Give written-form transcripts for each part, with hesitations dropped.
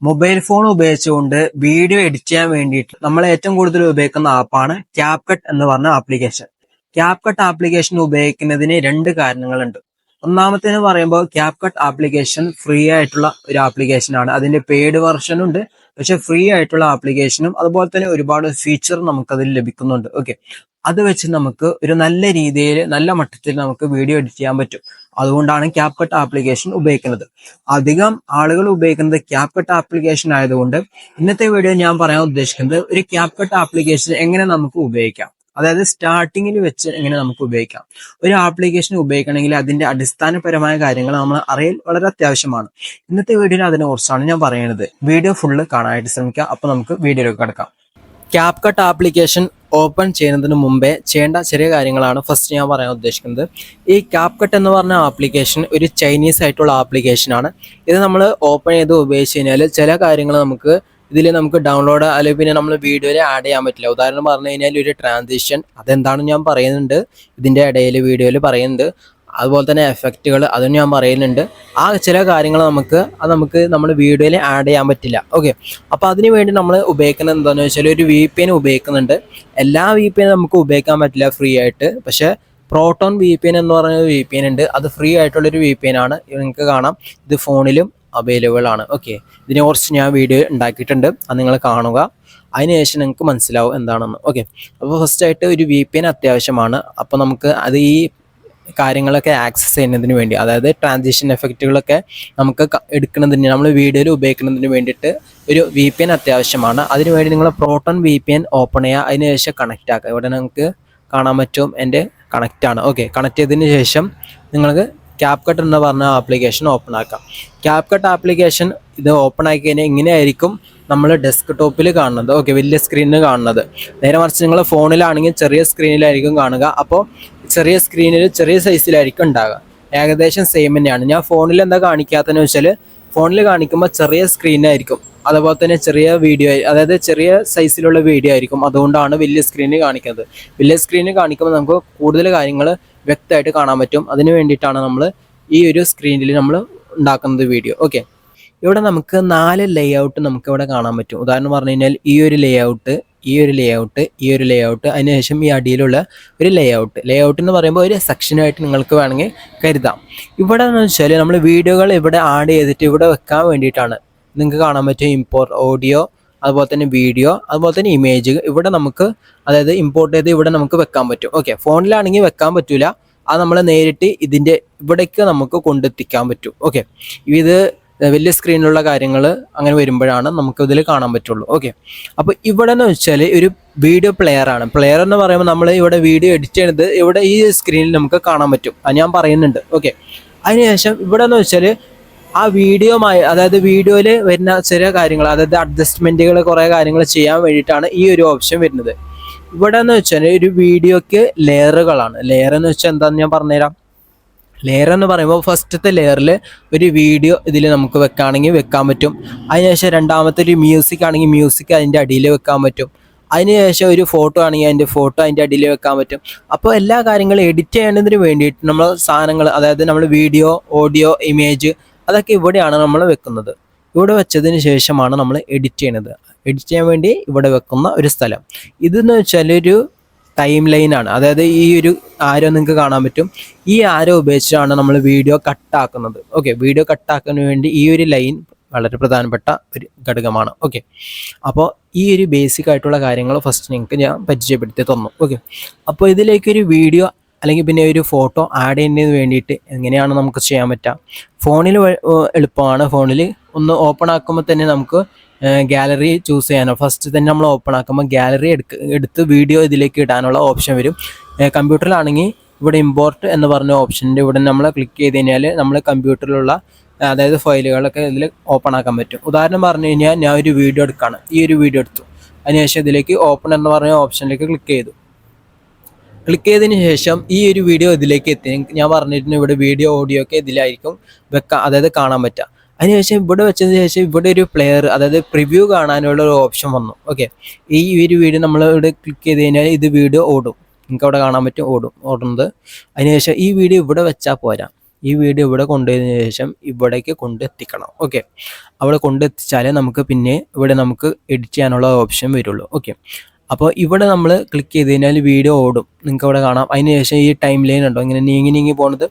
Mobile phone ഉപയോഗിച്ചുകൊണ്ട് video edit ചെയ്യാൻ വേണ്ടിയിട്ട് നമ്മൾ ഏറ്റവും കൂടുതൽ ഉപയോഗിക്കുന്ന ആപ്പാണ് ക്യാപ്കട്ട് എന്ന് പറഞ്ഞ ആപ്ലിക്കേഷൻ. ക്യാപ്കട്ട് ആപ്ലിക്കേഷൻ ഉപയോഗിക്കുന്നതിന് രണ്ട് കാരണങ്ങളുണ്ട്. ഒന്നാമത്തേന്ന് പറയുമ്പോൾ ക്യാപ്കട്ട് ആപ്ലിക്കേഷൻ ഫ്രീ ആയിട്ടുള്ള ഒരു ആപ്ലിക്കേഷൻ ആണ്. അതിന്റെ പെയ്ഡ് വെർഷൻ ഉണ്ട്, പക്ഷെ ഫ്രീ ആയിട്ടുള്ള ആപ്ലിക്കേഷനും അതുപോലെ തന്നെ ഒരുപാട് ഫീച്ചർ നമുക്കതിൽ ലഭിക്കുന്നുണ്ട്. ഓക്കെ, അത് വെച്ച് നമുക്ക് ഒരു നല്ല രീതിയിൽ നല്ല മട്ടത്തിൽ നമുക്ക് വീഡിയോ എഡിറ്റ് ചെയ്യാൻ പറ്റും. അതുകൊണ്ടാണ് ക്യാപ്കട്ട് ആപ്ലിക്കേഷൻ ഉപയോഗിക്കുന്നത്. അധികം ആളുകൾ ഉപയോഗിക്കുന്നത് ക്യാപ്കട്ട് ആപ്ലിക്കേഷൻ ആയതുകൊണ്ട് ഇന്നത്തെ വീഡിയോ ഞാൻ പറയാൻ ഉദ്ദേശിക്കുന്നത് ഒരു ക്യാപ്കട്ട് ആപ്ലിക്കേഷൻ എങ്ങനെ നമുക്ക് ഉപയോഗിക്കാം, അതായത് സ്റ്റാർട്ടിങ്ങിൽ വെച്ച് എങ്ങനെ നമുക്ക് ഉപയോഗിക്കാം. ഒരു ആപ്ലിക്കേഷൻ ഉപയോഗിക്കണമെങ്കിൽ അതിന്റെ അടിസ്ഥാനപരമായ കാര്യങ്ങൾ നമ്മൾ അറിയൽ വളരെ അത്യാവശ്യമാണ്. ഇന്നത്തെ വീഡിയോയിൽ അതിനെ കുറിച്ചാണ് ഞാൻ പറയുന്നത്. വീഡിയോ ഫുള്ള് കാണാനായിട്ട് ശ്രമിക്കുക. അപ്പൊ നമുക്ക് വീഡിയോയിലേക്ക് കടക്കാം. ക്യാപ്കട്ട് ആപ്ലിക്കേഷൻ ഓപ്പൺ ചെയ്യുന്നതിന് മുമ്പേ ചെയ്യേണ്ട ചെറിയ കാര്യങ്ങളാണ് ഫസ്റ്റ് ഞാൻ പറയാൻ ഉദ്ദേശിക്കുന്നത്. ഈ ക്യാപ്കട്ട് എന്ന് പറഞ്ഞ ആപ്ലിക്കേഷൻ ഒരു ചൈനീസ് ആയിട്ടുള്ള ആപ്ലിക്കേഷനാണ്. ഇത് നമ്മൾ ഓപ്പൺ ചെയ്ത് ഉപയോഗിച്ച് കഴിഞ്ഞാൽ ചില കാര്യങ്ങൾ ഇതിൽ നമുക്ക് ഡൗൺലോഡ് അല്ലെങ്കിൽ പിന്നെ നമ്മൾ വീഡിയോയിൽ ആഡ് ചെയ്യാൻ പറ്റില്ല. ഉദാഹരണം പറഞ്ഞു കഴിഞ്ഞാൽ ഒരു ട്രാൻസിഷൻ, അതെന്താണെന്ന് ഞാൻ പറയുന്നുണ്ട്, ഇതിൻ്റെ ഇടയിൽ വീഡിയോയിൽ പറയുന്നുണ്ട്. അതുപോലെ തന്നെ എഫക്റ്റുകൾ, അതും ഞാൻ പറയുന്നുണ്ട്. ആ ചില കാര്യങ്ങൾ നമുക്ക് നമ്മുടെ വീഡിയോയിൽ ആഡ് ചെയ്യാൻ പറ്റില്ല. ഓക്കെ, അപ്പോൾ അതിന് വേണ്ടി നമ്മൾ ഉപയോഗിക്കുന്നത് എന്താണെന്ന് വെച്ചാൽ ഒരു VPN ഉപയോഗിക്കുന്നുണ്ട്. എല്ലാ VPN നമുക്ക് ഉപയോഗിക്കാൻ പറ്റില്ല ഫ്രീ ആയിട്ട്. പക്ഷേ പ്രോട്ടോൺ VPN എന്ന് പറഞ്ഞ VPN ഉണ്ട്. അത് ഫ്രീ ആയിട്ടുള്ളൊരു VPN ആണ്. നിങ്ങൾക്ക് കാണാം, ഇത് ഫോണിലും അവൈലബിൾ ആണ്. ഓക്കെ, ഇതിനെക്കുറിച്ച് ഞാൻ വീഡിയോ ഉണ്ടാക്കിയിട്ടുണ്ട്, അത് നിങ്ങൾ കാണുക. അതിനുശേഷം നിങ്ങൾക്ക് മനസ്സിലാവും എന്താണെന്ന്. ഓക്കെ, അപ്പോൾ ഫസ്റ്റായിട്ട് ഒരു VPN അത്യാവശ്യമാണ്. അപ്പോൾ നമുക്ക് അത് ഈ കാര്യങ്ങളൊക്കെ ആക്സസ് ചെയ്യുന്നതിന് വേണ്ടി, അതായത് ട്രാൻസിഷൻ എഫക്റ്റുകളൊക്കെ നമുക്ക് എടുക്കുന്നതിന്, നമ്മൾ വീഡിയോയിൽ ഉപയോഗിക്കുന്നതിന് വേണ്ടിയിട്ട് ഒരു VPN അത്യാവശ്യമാണ്. അതിനുവേണ്ടി നിങ്ങൾ പ്രോട്ടോൺ VPN ഓപ്പൺ ചെയ്യുക, അതിനുശേഷം കണക്റ്റ് ആക്കുക. ഇവിടെ നിങ്ങൾക്ക് കാണാൻ പറ്റും എൻ്റെ കണക്റ്റാണ്. ഓക്കെ, കണക്ട് ചെയ്തതിന് ശേഷം നിങ്ങൾക്ക് ക്യാപ്കട്ട് എന്ന് പറഞ്ഞ ആപ്ലിക്കേഷൻ ഓപ്പൺ ആക്കാം. ക്യാപ്കട്ട് ആപ്ലിക്കേഷൻ ഇത് ഓപ്പൺ ആക്കി കഴിഞ്ഞാൽ ഇങ്ങനെയായിരിക്കും നമ്മൾ ഡെസ്ക്ടോപ്പിൽ കാണുന്നത്. ഓക്കെ, വലിയ സ്ക്രീനിൽ കാണുന്നത്. നേരെ മറിച്ച് നിങ്ങൾ ഫോണിലാണെങ്കിൽ ചെറിയ സ്ക്രീനിലായിരിക്കും കാണുക. അപ്പോൾ ചെറിയ സ്ക്രീനിൽ ചെറിയ സൈസിലായിരിക്കും ഉണ്ടാകുക. ഏകദേശം സെയിം തന്നെയാണ്. ഞാൻ ഫോണിൽ എന്താ കാണിക്കാത്തതെന്ന് വെച്ചാൽ, ഫോണിൽ കാണിക്കുമ്പോൾ ചെറിയ സ്ക്രീനായിരിക്കും, അതുപോലെ തന്നെ ചെറിയ വീഡിയോ, അതായത് ചെറിയ സൈസിലുള്ള വീഡിയോ ആയിരിക്കും. അതുകൊണ്ടാണ് വലിയ സ്ക്രീനിൽ കാണിക്കുന്നത്. വലിയ സ്ക്രീനിൽ കാണിക്കുമ്പോൾ നമുക്ക് കൂടുതൽ കാര്യങ്ങൾ വ്യക്തമായിട്ട് കാണാൻ പറ്റും. അതിന് വേണ്ടിയിട്ടാണ് നമ്മൾ ഈ ഒരു സ്ക്രീനിൽ നമ്മൾ ഉണ്ടാക്കുന്നത് വീഡിയോ. ഓക്കെ, ഇവിടെ നമുക്ക് 4 ലേഔട്ട് നമുക്ക് ഇവിടെ കാണാൻ പറ്റും. ഉദാഹരണം പറഞ്ഞു കഴിഞ്ഞാൽ ഈ ഒരു ലേഔട്ട്, ഈ ഒരു ലേഔട്ട്, ഈ ഒരു ലേഔട്ട്, അതിനുശേഷം ഈ അടിയിലുള്ള ഒരു ലേഔട്ട് എന്ന് പറയുമ്പോൾ ഒരു സെക്ഷനായിട്ട് നിങ്ങൾക്ക് വേണമെങ്കിൽ കരുതാം. ഇവിടെ എന്ന് വെച്ചാൽ നമ്മൾ വീഡിയോകൾ ഇവിടെ ആഡ് ചെയ്തിട്ട് ഇവിടെ വെക്കാൻ വേണ്ടിയിട്ടാണ്. നിങ്ങൾക്ക് കാണാൻ പറ്റും ഇമ്പോർട്ട് ഓഡിയോ, അതുപോലെ തന്നെ വീഡിയോ, അതുപോലെ തന്നെ ഇമേജ്. ഇവിടെ നമുക്ക്, അതായത് ഇമ്പോർട്ട് ചെയ്ത് ഇവിടെ നമുക്ക് വെക്കാൻ പറ്റും. ഓക്കെ, ഫോണിലാണെങ്കിൽ വെക്കാൻ പറ്റില്ല. അത് നമ്മൾ നേരിട്ട് ഇതിൻ്റെ ഇവിടേക്ക് നമുക്ക് കൊണ്ടെത്തിക്കാൻ പറ്റും. ഓക്കെ, ഇത് വലിയ സ്ക്രീനിലുള്ള കാര്യങ്ങൾ അങ്ങനെ വരുമ്പോഴാണ് നമുക്ക് ഇതിൽ കാണാൻ പറ്റുള്ളൂ. ഓക്കെ, അപ്പോൾ ഇവിടെ എന്ന് വെച്ചാൽ ഒരു വീഡിയോ പ്ലെയർ ആണ്. പ്ലെയർ എന്ന് പറയുമ്പോൾ നമ്മൾ ഇവിടെ വീഡിയോ എഡിറ്റ് ചെയ്യുന്നത് ഇവിടെ ഈ സ്ക്രീനിൽ നമുക്ക് കാണാൻ പറ്റും. അത് ഞാൻ പറയുന്നുണ്ട്. ഓക്കെ, അതിനുശേഷം ഇവിടെ എന്ന് വെച്ചാൽ ആ വീഡിയോമായി, അതായത് വീഡിയോയിൽ വരുന്ന ചെറിയ കാര്യങ്ങൾ, അതായത് അഡ്ജസ്റ്റ്മെൻറ്റുകൾ, കുറേ കാര്യങ്ങൾ ചെയ്യാൻ വേണ്ടിയിട്ടാണ് ഈ ഒരു ഓപ്ഷൻ വരുന്നത്. ഇവിടെ എന്ന് വെച്ചാൽ ഒരു വീഡിയോക്ക് ലെയറുകളാണ്. ലെയർ എന്ന് വെച്ചാൽ എന്താണെന്ന് ഞാൻ പറഞ്ഞുതരാം. ലെയർ എന്ന് പറയുമ്പോൾ ഫസ്റ്റത്തെ ലെയറിൽ ഒരു വീഡിയോ ഇതിൽ നമുക്ക് വെക്കുകയാണെങ്കിൽ വെക്കാൻ പറ്റും. അതിനുശേഷം രണ്ടാമത്തെ ഒരു മ്യൂസിക് ആണെങ്കിൽ മ്യൂസിക് അതിൻ്റെ അടിയിൽ വെക്കാൻ പറ്റും. അതിനുശേഷം ഒരു ഫോട്ടോ ആണെങ്കിൽ അതിൻ്റെ ഫോട്ടോ അതിൻ്റെ അടിയിൽ വെക്കാൻ പറ്റും. അപ്പോൾ എല്ലാ കാര്യങ്ങളും എഡിറ്റ് ചെയ്യുന്നതിന് വേണ്ടിയിട്ട് നമ്മൾ സാധനങ്ങൾ, അതായത് നമ്മൾ വീഡിയോ, ഓഡിയോ, ഇമേജ്, അതൊക്കെ ഇവിടെയാണ് നമ്മൾ വെക്കുന്നത്. ഇവിടെ വെച്ചതിന് ശേഷമാണ് നമ്മൾ എഡിറ്റ് ചെയ്യുന്നത്. എഡിറ്റ് ചെയ്യാൻ വേണ്ടി ഇവിടെ വെക്കുന്ന ഒരു സ്ഥലം. ഇതെന്ന് വെച്ചാൽ ഒരു ടൈം ലൈനാണ്. അതായത് ഈ ഒരു ആരോ നിങ്ങൾക്ക് കാണാൻ പറ്റും. ഈ ആരോ ഉപയോഗിച്ചാണ് നമ്മൾ വീഡിയോ കട്ടാക്കുന്നത്. ഓക്കെ, വീഡിയോ കട്ടാക്കാൻ വേണ്ടി ഈ ഒരു ലൈൻ വളരെ പ്രധാനപ്പെട്ട ഒരു ഘടകമാണ്. ഓക്കെ, അപ്പോൾ ഈ ഒരു ബേസിക് ആയിട്ടുള്ള കാര്യങ്ങൾ ഫസ്റ്റ് നിങ്ങൾക്ക് ഞാൻ പരിചയപ്പെടുത്തി തന്നു. ഓക്കെ, അപ്പോൾ ഇതിലേക്കൊരു വീഡിയോ അല്ലെങ്കിൽ പിന്നെ ഒരു ഫോട്ടോ ആഡ് ചെയ്യുന്നതിന് വേണ്ടിയിട്ട് എങ്ങനെയാണ് നമുക്ക് ചെയ്യാൻ പറ്റുക? ഫോണിൽ എളുപ്പമാണ്. ഫോണിൽ ഒന്ന് ഓപ്പൺ ആക്കുമ്പോൾ തന്നെ നമുക്ക് ഗാലറി ചൂസ് ചെയ്യാനോ, ഫസ്റ്റ് തന്നെ നമ്മൾ ഓപ്പൺ ആക്കുമ്പോൾ ഗാലറി എടുത്ത് വീഡിയോ ഇതിലേക്ക് ഇടാനുള്ള ഓപ്ഷൻ വരും. കമ്പ്യൂട്ടറിലാണെങ്കിൽ ഇവിടെ ഇമ്പോർട്ട് എന്ന് പറഞ്ഞ ഓപ്ഷൻ്റെ ഇവിടെ നമ്മൾ ക്ലിക്ക് ചെയ്ത് കഴിഞ്ഞാൽ നമ്മൾ കമ്പ്യൂട്ടറിലുള്ള, അതായത് ഫയലുകളൊക്കെ ഇതിൽ ഓപ്പൺ ആക്കാൻ പറ്റും. ഉദാഹരണം പറഞ്ഞു കഴിഞ്ഞാൽ ഞാൻ ഒരു വീഡിയോ എടുക്കുകയാണ്, ഈ ഒരു വീഡിയോ എടുത്തു. അതിനുശേഷം ഇതിലേക്ക് ഓപ്പൺ എന്ന് പറഞ്ഞ ഓപ്ഷനിലേക്ക് ക്ലിക്ക് ചെയ്തു. ക്ലിക്ക് ചെയ്തതിന് ശേഷം ഈ ഒരു വീഡിയോ ഇതിലേക്ക് എത്തി. ഞാൻ പറഞ്ഞിരുന്നു ഇവിടെ വീഡിയോ, ഓഡിയോ ഒക്കെ ഇതിലായിരിക്കും വെക്കാം, അതായത് കാണാൻ പറ്റുക. അതിനുശേഷം ഇവിടെ വെച്ചതിന് ശേഷം ഇവിടെ ഒരു പ്ലെയർ, അതായത് പ്രിവ്യൂ കാണാനുള്ള ഒരു ഓപ്ഷൻ വന്നു. ഓക്കെ, ഈ ഒരു വീഡിയോ നമ്മൾ ഇവിടെ ക്ലിക്ക് ചെയ്ത് കഴിഞ്ഞാൽ ഇത് വീഡിയോ ഓടും. നിങ്ങൾക്ക് അവിടെ കാണാൻ പറ്റും ഓടുന്നത്. അതിനുശേഷം ഈ വീഡിയോ ഇവിടെ വെച്ചാൽ പോരാ. ഈ വീഡിയോ ഇവിടെ കൊണ്ടുവന്നതിന് ശേഷം ഇവിടേക്ക് കൊണ്ടെത്തിക്കണം. ഓക്കെ, അവിടെ കൊണ്ടെത്തിച്ചാലേ നമുക്ക് പിന്നെ ഇവിടെ നമുക്ക് എഡിറ്റ് ചെയ്യാനുള്ള ഓപ്ഷൻ വരുള്ളൂ. ഓക്കെ, അപ്പോൾ ഇവിടെ നമ്മൾ ക്ലിക്ക് ചെയ്ത് കഴിഞ്ഞാൽ വീഡിയോ ഓടും, നിങ്ങൾക്ക് ഇവിടെ കാണാം. അതിന് ശേഷം ഈ ടൈം ലൈൻ ഉണ്ടോ ഇങ്ങനെ നീങ്ങി പോകുന്നത്.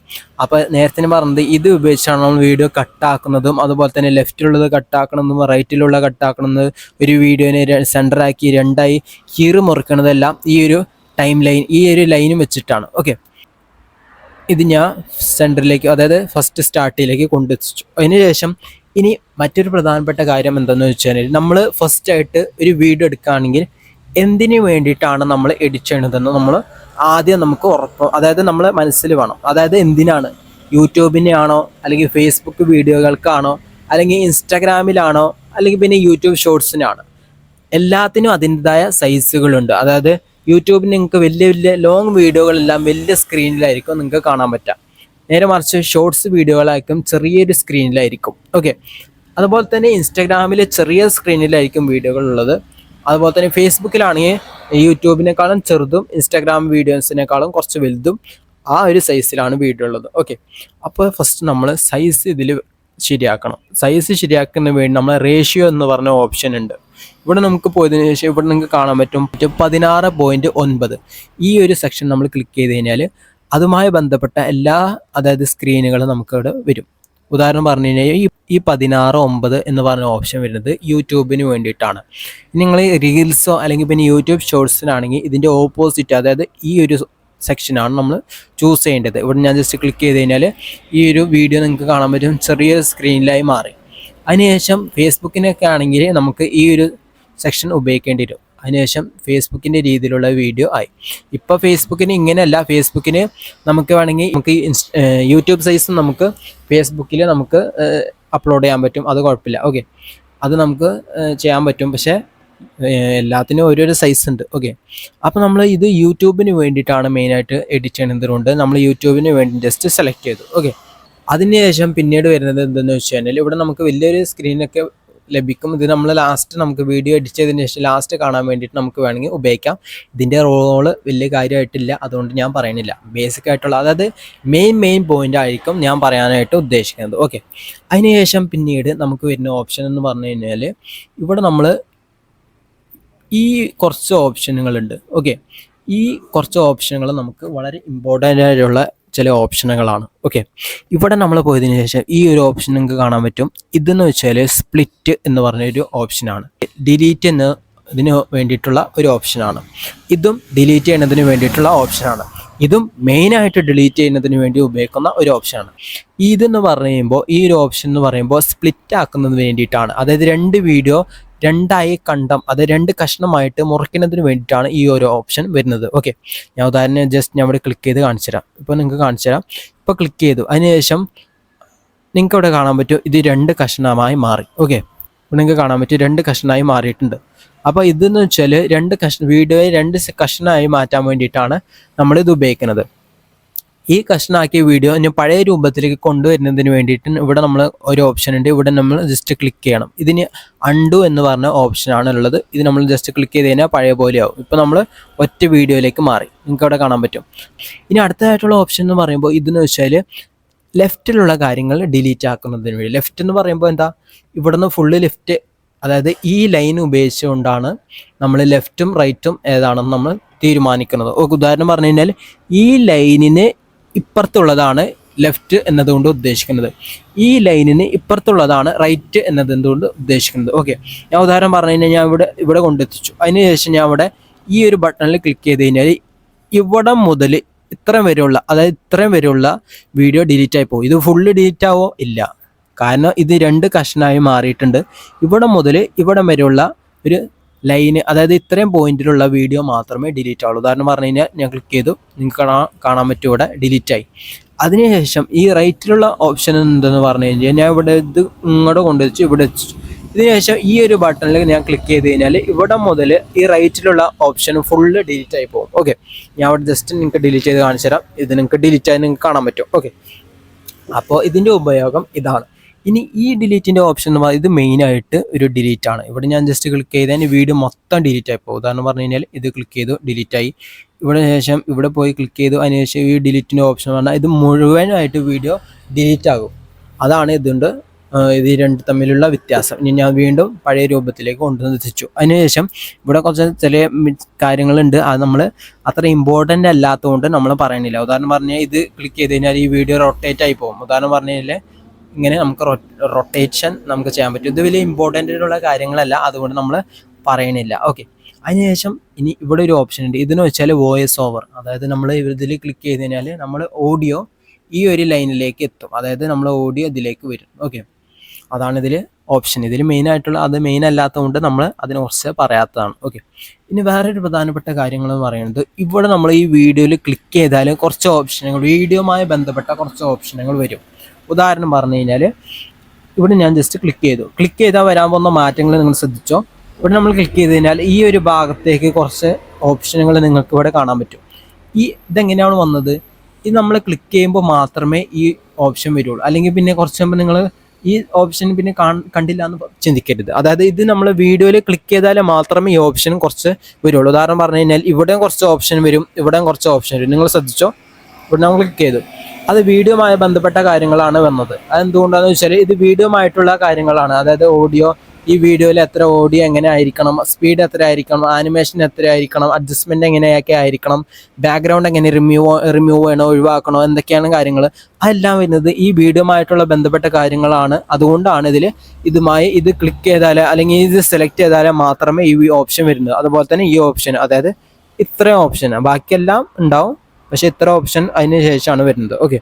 അപ്പോൾ നേരത്തെ പറഞ്ഞത് ഇത് ഉപയോഗിച്ചാണ് നമ്മൾ വീഡിയോ കട്ടാക്കുന്നതും അതുപോലെ തന്നെ ലെഫ്റ്റിലുള്ളത് കട്ടാക്കണമെന്നും റൈറ്റിലുള്ള കട്ടാക്കണമെന്ന് ഒരു വീഡിയോനെ സെൻറ്ററാക്കി രണ്ടായി കീറി മുറിക്കണതെല്ലാം ഈ ഒരു ടൈം ലൈൻ, ഈ ഒരു ലൈനും വെച്ചിട്ടാണ്. ഓക്കെ, ഇത് ഞാൻ സെൻറ്ററിലേക്ക്, അതായത് ഫസ്റ്റ് സ്റ്റാർട്ടിലേക്ക് കൊണ്ടെത്തിച്ചു. അതിന് ശേഷം ഇനി മറ്റൊരു പ്രധാനപ്പെട്ട കാര്യം എന്താണെന്ന് വെച്ചാൽ, നമ്മൾ ഫസ്റ്റായിട്ട് ഒരു വീഡിയോ എടുക്കുകയാണെങ്കിൽ എന്തിനു വേണ്ടിയിട്ടാണ് നമ്മൾ എഡിറ്റ് ചെയ്യണതെന്ന് നമ്മൾ ആദ്യം നമുക്ക് ഉറപ്പ്, അതായത് നമ്മളെ മനസ്സിൽ വേണം. അതായത് എന്തിനാണ്, യൂട്യൂബിനാണോ അല്ലെങ്കിൽ ഫേസ്ബുക്ക് വീഡിയോകൾക്കാണോ അല്ലെങ്കിൽ ഇൻസ്റ്റാഗ്രാമിലാണോ അല്ലെങ്കിൽ പിന്നെ യൂട്യൂബ് ഷോർട്സിനാണ്. എല്ലാത്തിനും അതിൻ്റെതായ സൈസുകളുണ്ട്. അതായത് യൂട്യൂബിന് നിങ്ങൾക്ക് വലിയ വലിയ ലോങ് വീഡിയോകളെല്ലാം വലിയ സ്ക്രീനിലായിരിക്കും നിങ്ങൾക്ക് കാണാൻ പറ്റുക. നേരെ മറിച്ച് ഷോർട്സ് വീഡിയോകളായിരിക്കും ചെറിയൊരു സ്ക്രീനിലായിരിക്കും. ഓക്കെ, അതുപോലെ തന്നെ ഇൻസ്റ്റാഗ്രാമിൽ ചെറിയ സ്ക്രീനിലായിരിക്കും വീഡിയോകൾ ഉള്ളത്. അതുപോലെ തന്നെ ഫേസ്ബുക്കിലാണെങ്കിൽ യൂട്യൂബിനേക്കാളും ചെറുതും ഇൻസ്റ്റാഗ്രാം വീഡിയോസിനേക്കാളും കുറച്ച് വലുതും ആ ഒരു സൈസിലാണ് വീഡിയോ ഉള്ളത്. ഓക്കെ, അപ്പോൾ ഫസ്റ്റ് നമ്മൾ സൈസ് ഇതിൽ ശരിയാക്കണം. സൈസ് ശരിയാക്കുന്നതിന് വേണ്ടി നമ്മൾ റേഷ്യോ എന്ന് പറഞ്ഞ ഓപ്ഷൻ ഉണ്ട്. ഇവിടെ നമുക്ക് പോയതിനു ശേഷം ഇവിടെ നിങ്ങൾക്ക് കാണാൻ പറ്റും 16.9 ഈ ഒരു സെക്ഷൻ നമ്മൾ ക്ലിക്ക് ചെയ്ത് കഴിഞ്ഞാൽ അതുമായി ബന്ധപ്പെട്ട എല്ലാ, അതായത് സ്ക്രീനുകളും നമുക്കിവിടെ വരും. ഉദാഹരണം പറഞ്ഞു കഴിഞ്ഞാൽ ഈ 16:9 എന്ന് പറഞ്ഞ ഓപ്ഷൻ വരുന്നത് യൂട്യൂബിന് വേണ്ടിയിട്ടാണ്. നിങ്ങൾ റീൽസോ അല്ലെങ്കിൽ പിന്നെ യൂട്യൂബ് ഷോർട്സിനാണെങ്കിൽ ഇതിൻ്റെ ഓപ്പോസിറ്റ്, അതായത് ഈ ഒരു സെക്ഷനാണ് നമ്മൾ ചൂസ് ചെയ്യേണ്ടത്. ഇവിടെ ഞാൻ ജസ്റ്റ് ക്ലിക്ക് ചെയ്ത് കഴിഞ്ഞാൽ ഈ ഒരു വീഡിയോ നിങ്ങൾക്ക് കാണാൻ പറ്റും ചെറിയ സ്ക്രീനിലായി മാറി. അതിനുശേഷം ഫേസ്ബുക്കിനൊക്കെ ആണെങ്കിൽ നമുക്ക് ഈ ഒരു സെക്ഷൻ ഉപയോഗിക്കേണ്ടി വരും. അതിനുശേഷം ഫേസ്ബുക്കിൻ്റെ രീതിയിലുള്ള വീഡിയോ ആയി. ഇപ്പോൾ ഫേസ്ബുക്കിന് ഇങ്ങനെയല്ല, ഫേസ്ബുക്കിന് നമുക്ക് വേണമെങ്കിൽ നമുക്ക് യൂട്യൂബ് സൈസും നമുക്ക് ഫേസ്ബുക്കിൽ നമുക്ക് അപ്ലോഡ് ചെയ്യാൻ പറ്റും, അത് കുഴപ്പമില്ല. ഓക്കെ, അത് നമുക്ക് ചെയ്യാൻ പറ്റും. പക്ഷേ എല്ലാത്തിനും ഓരോരോ സൈസ് ഉണ്ട്. ഓക്കെ, അപ്പോൾ നമ്മൾ ഇത് യൂട്യൂബിന് വേണ്ടിയിട്ടാണ് മെയിനായിട്ട് എഡിറ്റ് ചെയ്യുന്നതുകൊണ്ട് നമ്മൾ യൂട്യൂബിന് വേണ്ടി ജസ്റ്റ് സെലക്ട് ചെയ്തു. ഓക്കെ, അതിനുശേഷം പിന്നീട് വരുന്നത് എന്തെന്ന് വെച്ച് കഴിഞ്ഞാൽ ഇവിടെ നമുക്ക് വലിയൊരു സ്ക്രീനൊക്കെ ലഭിക്കും. ഇത് നമ്മൾ ലാസ്റ്റ് നമുക്ക് വീഡിയോ എഡിറ്റ് ചെയ്തതിന് ശേഷം ലാസ്റ്റ് കാണാൻ വേണ്ടിയിട്ട് നമുക്ക് വേണമെങ്കിൽ ഉപയോഗിക്കാം. ഇതിൻ്റെ റോള് വലിയ കാര്യമായിട്ടില്ല, അതുകൊണ്ട് ഞാൻ പറയണില്ല. ബേസിക് ആയിട്ടുള്ള, അതായത് മെയിൻ പോയിന്റ് ആയിരിക്കും ഞാൻ പറയാനായിട്ട് ഉദ്ദേശിക്കുന്നത്. ഓക്കെ, അതിനുശേഷം പിന്നീട് നമുക്ക് വരുന്ന ഓപ്ഷൻ എന്ന് പറഞ്ഞു കഴിഞ്ഞാൽ ഇവിടെ നമ്മൾ ഈ കുറച്ച് ഓപ്ഷനുകളുണ്ട്. ഓക്കെ, ഈ കുറച്ച് ഓപ്ഷനുകൾ നമുക്ക് വളരെ ഇമ്പോർട്ടൻ്റ് ആയിട്ടുള്ള ചില ഓപ്ഷനുകളാണ്. ഓക്കെ, ഇവിടെ നമ്മൾ പോയതിനു ശേഷം ഈ ഒരു ഓപ്ഷൻ നിങ്ങൾക്ക് കാണാൻ പറ്റും. ഇതെന്ന് വെച്ചാൽ സ്പ്ലിറ്റ് എന്ന് പറഞ്ഞൊരു ഓപ്ഷനാണ്. ഡിലീറ്റ് ഇതിന് വേണ്ടിയിട്ടുള്ള ഒരു ഓപ്ഷനാണ്. ഇതും ഡിലീറ്റ് ചെയ്യുന്നതിന് വേണ്ടിയിട്ടുള്ള ഓപ്ഷനാണ്. ഇതും മെയിനായിട്ട് ഡിലീറ്റ് ചെയ്യുന്നതിന് വേണ്ടി ഉപയോഗിക്കുന്ന ഒരു ഓപ്ഷനാണ്. ഇതെന്ന് പറയുമ്പോൾ ഈ ഒരു ഓപ്ഷൻ എന്ന് പറയുമ്പോൾ സ്പ്ലിറ്റ് ആക്കുന്നതിന് വേണ്ടിയിട്ടാണ്. അതായത് രണ്ട് വീഡിയോ രണ്ടായി അത് രണ്ട് കഷ്ണമായിട്ട് മുറിക്കുന്നതിന് വേണ്ടിയിട്ടാണ് ഈ ഒരു ഓപ്ഷൻ വരുന്നത്. ഓക്കെ, ഞാൻ ഉദാഹരണം ജസ്റ്റ് ഞാൻ ഇവിടെ ക്ലിക്ക് ചെയ്ത് കാണിച്ചു തരാം. ഇപ്പോൾ നിങ്ങൾക്ക് കാണിച്ചു തരാം. ഇപ്പോൾ ക്ലിക്ക് ചെയ്തു, അതിനുശേഷം നിങ്ങൾക്ക് ഇവിടെ കാണാൻ പറ്റും ഇത് രണ്ട് കഷ്ണമായി മാറി. ഓക്കെ, ഇപ്പോൾ നിങ്ങൾക്ക് കാണാൻ പറ്റും രണ്ട് കഷ്ണമായി മാറിയിട്ടുണ്ട്. അപ്പോൾ ഇതെന്ന് വെച്ചാൽ വീഡിയോയെ രണ്ട് കഷ്ണമായി മാറ്റാൻ വേണ്ടിയിട്ടാണ് നമ്മളിത് ഉപയോഗിക്കുന്നത്. ഈ കഷ്ണാക്കിയ വീഡിയോ ഇനി പഴയ രൂപത്തിലേക്ക് കൊണ്ടുവരുന്നതിന് വേണ്ടിയിട്ട് ഇവിടെ നമ്മൾ ഒരു ഓപ്ഷൻ ഉണ്ട്. ഇവിടെ നമ്മൾ ജസ്റ്റ് ക്ലിക്ക് ചെയ്യണം. ഇതിന് അൺഡു എന്ന് പറഞ്ഞ ഓപ്ഷനാണ് ഉള്ളത്. ഇത് നമ്മൾ ജസ്റ്റ് ക്ലിക്ക് ചെയ്ത് കഴിഞ്ഞാൽ പഴയ പോലെയാവും. ഇപ്പോൾ നമ്മൾ ഒറ്റ വീഡിയോയിലേക്ക് മാറി, നിങ്ങൾക്ക് അവിടെ കാണാൻ പറ്റും. ഇനി അടുത്തതായിട്ടുള്ള ഓപ്ഷൻ എന്ന് പറയുമ്പോൾ ഇതെന്ന് വെച്ചാൽ ലെഫ്റ്റിലുള്ള കാര്യങ്ങൾ ഡിലീറ്റ് ആക്കുന്നതിന് വേണ്ടി. ലെഫ്റ്റ് എന്ന് പറയുമ്പോൾ എന്താ, ഇവിടുന്ന് ഫുള്ള് ലെഫ്റ്റ്, അതായത് ഈ ലൈൻ ഉപയോഗിച്ചുകൊണ്ടാണ് നമ്മൾ ലെഫ്റ്റും റൈറ്റും ഏതാണെന്ന് നമ്മൾ തീരുമാനിക്കുന്നത്. ഉദാഹരണം പറഞ്ഞു കഴിഞ്ഞാൽ ഈ ലൈനിന് ഇപ്പുറത്തുള്ളതാണ് ലെഫ്റ്റ് എന്നതുകൊണ്ട് ഉദ്ദേശിക്കുന്നത്, ഈ ലൈനിന് ഇപ്പുറത്തുള്ളതാണ് റൈറ്റ് എന്നതുകൊണ്ട് ഉദ്ദേശിക്കുന്നത്. ഓക്കെ, ഞാൻ ഉദാഹരണം പറഞ്ഞു കഴിഞ്ഞാൽ ഞാൻ ഇവിടെ കൊണ്ടെത്തിച്ചു. അതിനുശേഷം ഞാൻ ഇവിടെ ഈ ഒരു ബട്ടണിൽ ക്ലിക്ക് ചെയ്ത് കഴിഞ്ഞാൽ ഇവിടെ മുതൽ ഇത്രയും വരെയുള്ള വീഡിയോ ഡിലീറ്റ് ആയി പോകും. ഇത് ഫുള്ള് ഡിലീറ്റ് ആവോ? ഇല്ല, കാരണം ഇത് രണ്ട് കഷ്ണമായി മാറിയിട്ടുണ്ട്. ഇവിടെ മുതൽ ഇവിടെ വരെയുള്ള ഒരു ലൈന്, അതായത് ഇത്രയും പോയിന്റിലുള്ള വീഡിയോ മാത്രമേ ഡിലീറ്റ് ആവുള്ളൂ. ഉദാഹരണം പറഞ്ഞു കഴിഞ്ഞാൽ ഞാൻ ക്ലിക്ക് ചെയ്തു, നിങ്ങൾക്ക് കാണാൻ പറ്റും ഇവിടെ ഡിലീറ്റ് ആയി. അതിനുശേഷം ഈ റൈറ്റിലുള്ള ഓപ്ഷൻ എന്തെന്ന് പറഞ്ഞു കഴിഞ്ഞാൽ ഞാൻ ഇവിടെ ഇത് ഇങ്ങോട്ട് കൊണ്ടുവച്ചു, ഇവിടെ വെച്ചു. ഇതിനുശേഷം ഈ ഒരു ബട്ടണിൽ ഞാൻ ക്ലിക്ക് ചെയ്ത് കഴിഞ്ഞാൽ ഇവിടെ മുതൽ ഈ റൈറ്റിലുള്ള ഓപ്ഷൻ ഫുള്ള് ഡിലീറ്റ് ആയി പോകും. ഓക്കെ, ഞാൻ അവിടെ ജസ്റ്റ് നിങ്ങൾക്ക് ഡിലീറ്റ് ചെയ്ത് കാണിച്ചു തരാം. ഇത് നിങ്ങൾക്ക് ഡിലീറ്റ് ആയി നിങ്ങൾക്ക് കാണാൻ പറ്റും. ഓക്കെ, അപ്പോൾ ഇതിൻ്റെ ഉപയോഗം ഇതാണ്. ഇനി ഈ ഡിലീറ്റിൻ്റെ ഓപ്ഷൻ എന്ന് പറയുന്നത് ഇത് മെയിനായിട്ട് ഒരു ഡിലീറ്റ് ആണ്. ഇവിടെ ഞാൻ ജസ്റ്റ് ക്ലിക്ക് ചെയ്താൽ വീഡിയോ മൊത്തം ഡിലീറ്റ് ആയി പോകും. ഉദാഹരണം പറഞ്ഞു കഴിഞ്ഞാൽ ഇത് ക്ലിക്ക് ചെയ്തു, ഡിലീറ്റ് ആയി. ഇവിടെ ശേഷം ഇവിടെ പോയി ക്ലിക്ക് ചെയ്തു. അതിനുശേഷം ഈ ഡിലീറ്റിൻ്റെ ഓപ്ഷൻ പറഞ്ഞാൽ ഇത് മുഴുവനായിട്ട് വീഡിയോ ഡിലീറ്റ് ആകും. അതാണ് ഇതുണ്ട് ഇത് രണ്ട് തമ്മിലുള്ള വ്യത്യാസം. ഇനി ഞാൻ വീണ്ടും പഴയ രൂപത്തിലേക്ക് കൊണ്ടുവന്ന് എത്തിച്ചു. അതിനുശേഷം ഇവിടെ കുറച്ച് ചില കാര്യങ്ങളുണ്ട്, അത് നമ്മൾ അത്ര ഇമ്പോർട്ടൻ്റ് അല്ലാത്തതുകൊണ്ട് നമ്മൾ പറയണില്ല. ഉദാഹരണം പറഞ്ഞാൽ ഇത് ക്ലിക്ക് ചെയ്ത് കഴിഞ്ഞാൽ ഈ വീഡിയോ റൊട്ടേറ്റ് ആയി പോകും. ഉദാഹരണം പറഞ്ഞു കഴിഞ്ഞാൽ ഇങ്ങനെ നമുക്ക് റൊട്ടേഷൻ നമുക്ക് ചെയ്യാൻ പറ്റും. ഇത് വലിയ ഇമ്പോർട്ടൻ്റ് ആയിട്ടുള്ള കാര്യങ്ങളല്ല, അതുകൊണ്ട് നമ്മൾ പറയണില്ല. ഓക്കെ, അതിനുശേഷം ഇനി ഇവിടെ ഒരു ഓപ്ഷൻ ഉണ്ട്. ഇതിന് വെച്ചാൽ വോയിസ് ഓവർ. അതായത് നമ്മൾ ഇതിൽ ക്ലിക്ക് ചെയ്ത് കഴിഞ്ഞാൽ നമ്മൾ ഓഡിയോ ഈ ഒരു ലൈനിലേക്ക് എത്തും. അതായത് നമ്മൾ ഓഡിയോ ഇതിലേക്ക് വരും. ഓക്കെ, അതാണ് ഇതിൽ ഓപ്ഷൻ. ഇതിൽ മെയിൻ ആയിട്ടുള്ള അത് മെയിൻ അല്ലാത്തതുകൊണ്ട് നമ്മൾ അതിനെക്കുറിച്ച് പറയാത്തതാണ്. ഓക്കെ, ഇനി വേറൊരു പ്രധാനപ്പെട്ട കാര്യങ്ങൾ എന്ന് പറയുന്നത് ഇവിടെ നമ്മൾ ഈ വീഡിയോയിൽ ക്ലിക്ക് ചെയ്താൽ കുറച്ച് ഓപ്ഷനുകൾ വീഡിയോയുമായി ബന്ധപ്പെട്ട കുറച്ച് ഓപ്ഷനുകൾ വരും. ഉദാഹരണം പറഞ്ഞു കഴിഞ്ഞാൽ ഇവിടെ ഞാൻ ജസ്റ്റ് ക്ലിക്ക് ചെയ്താൽ വരാൻ പോകുന്ന മാറ്റങ്ങൾ നിങ്ങൾ ശ്രദ്ധിച്ചോ. ഇവിടെ നമ്മൾ ക്ലിക്ക് ചെയ്ത് കഴിഞ്ഞാൽ ഈ ഒരു ഭാഗത്തേക്ക് കുറച്ച് ഓപ്ഷനുകൾ നിങ്ങൾക്ക് ഇവിടെ കാണാൻ പറ്റും. ഇതെങ്ങനെയാണ് വന്നത്? ഇത് നമ്മൾ ക്ലിക്ക് ചെയ്യുമ്പോൾ മാത്രമേ ഈ ഓപ്ഷൻ വരുള്ളൂ. അല്ലെങ്കിൽ പിന്നെ കുറച്ച് മുമ്പ് നിങ്ങൾ ഈ ഓപ്ഷൻ പിന്നെ കണ്ടില്ല എന്ന് ചിന്തിക്കരുത്. അതായത് ഇത് നമ്മൾ വീഡിയോയിൽ ക്ലിക്ക് ചെയ്താൽ മാത്രമേ ഈ ഓപ്ഷൻ കുറച്ച് വരുള്ളൂ. ഉദാഹരണം പറഞ്ഞു കഴിഞ്ഞാൽ ഇവിടെയും കുറച്ച് ഓപ്ഷൻ വരും, ഇവിടെയും കുറച്ച് ഓപ്ഷൻ വരും. നിങ്ങൾ ശ്രദ്ധിച്ചോ, ഇവിടെ നമ്മൾ ക്ലിക്ക് ചെയ്തു, അത് വീഡിയോയുമായി ബന്ധപ്പെട്ട കാര്യങ്ങളാണ് വന്നത്. അതെന്തുകൊണ്ടാണെന്ന് വെച്ചാൽ ഇത് വീഡിയോയുമായിട്ടുള്ള കാര്യങ്ങളാണ്. അതായത് ഓഡിയോ, ഈ വീഡിയോയിൽ എത്ര ഓഡിയോ എങ്ങനെ ആയിരിക്കണം, സ്പീഡ് എത്ര ആയിരിക്കണം, ആനിമേഷൻ എത്ര ആയിരിക്കണം, അഡ്ജസ്റ്റ്മെൻറ്റ് എങ്ങനെയൊക്കെ ആയിരിക്കണം, ബാക്ക്ഗ്രൗണ്ട് എങ്ങനെ റിമൂവ് ചെയ്യണോ ഒഴിവാക്കണോ, എന്തൊക്കെയാണ് കാര്യങ്ങൾ, അതെല്ലാം വരുന്നത് ഈ വീഡിയോയുമായിട്ടുള്ള ബന്ധപ്പെട്ട കാര്യങ്ങളാണ്. അതുകൊണ്ടാണ് ഇതുമായി ഇത് ക്ലിക്ക് ചെയ്താൽ അല്ലെങ്കിൽ ഇത് സെലക്ട് ചെയ്താൽ മാത്രമേ ഈ ഓപ്ഷൻ വരുന്നത്. അതുപോലെ തന്നെ ഈ ഓപ്ഷൻ, അതായത് ഇത്രയും ഓപ്ഷൻ, ബാക്കിയെല്ലാം ഉണ്ടാവും, പക്ഷേ ഇത്ര ഓപ്ഷൻ അതിന് ശേഷമാണ് വരുന്നത്. ഓക്കെ,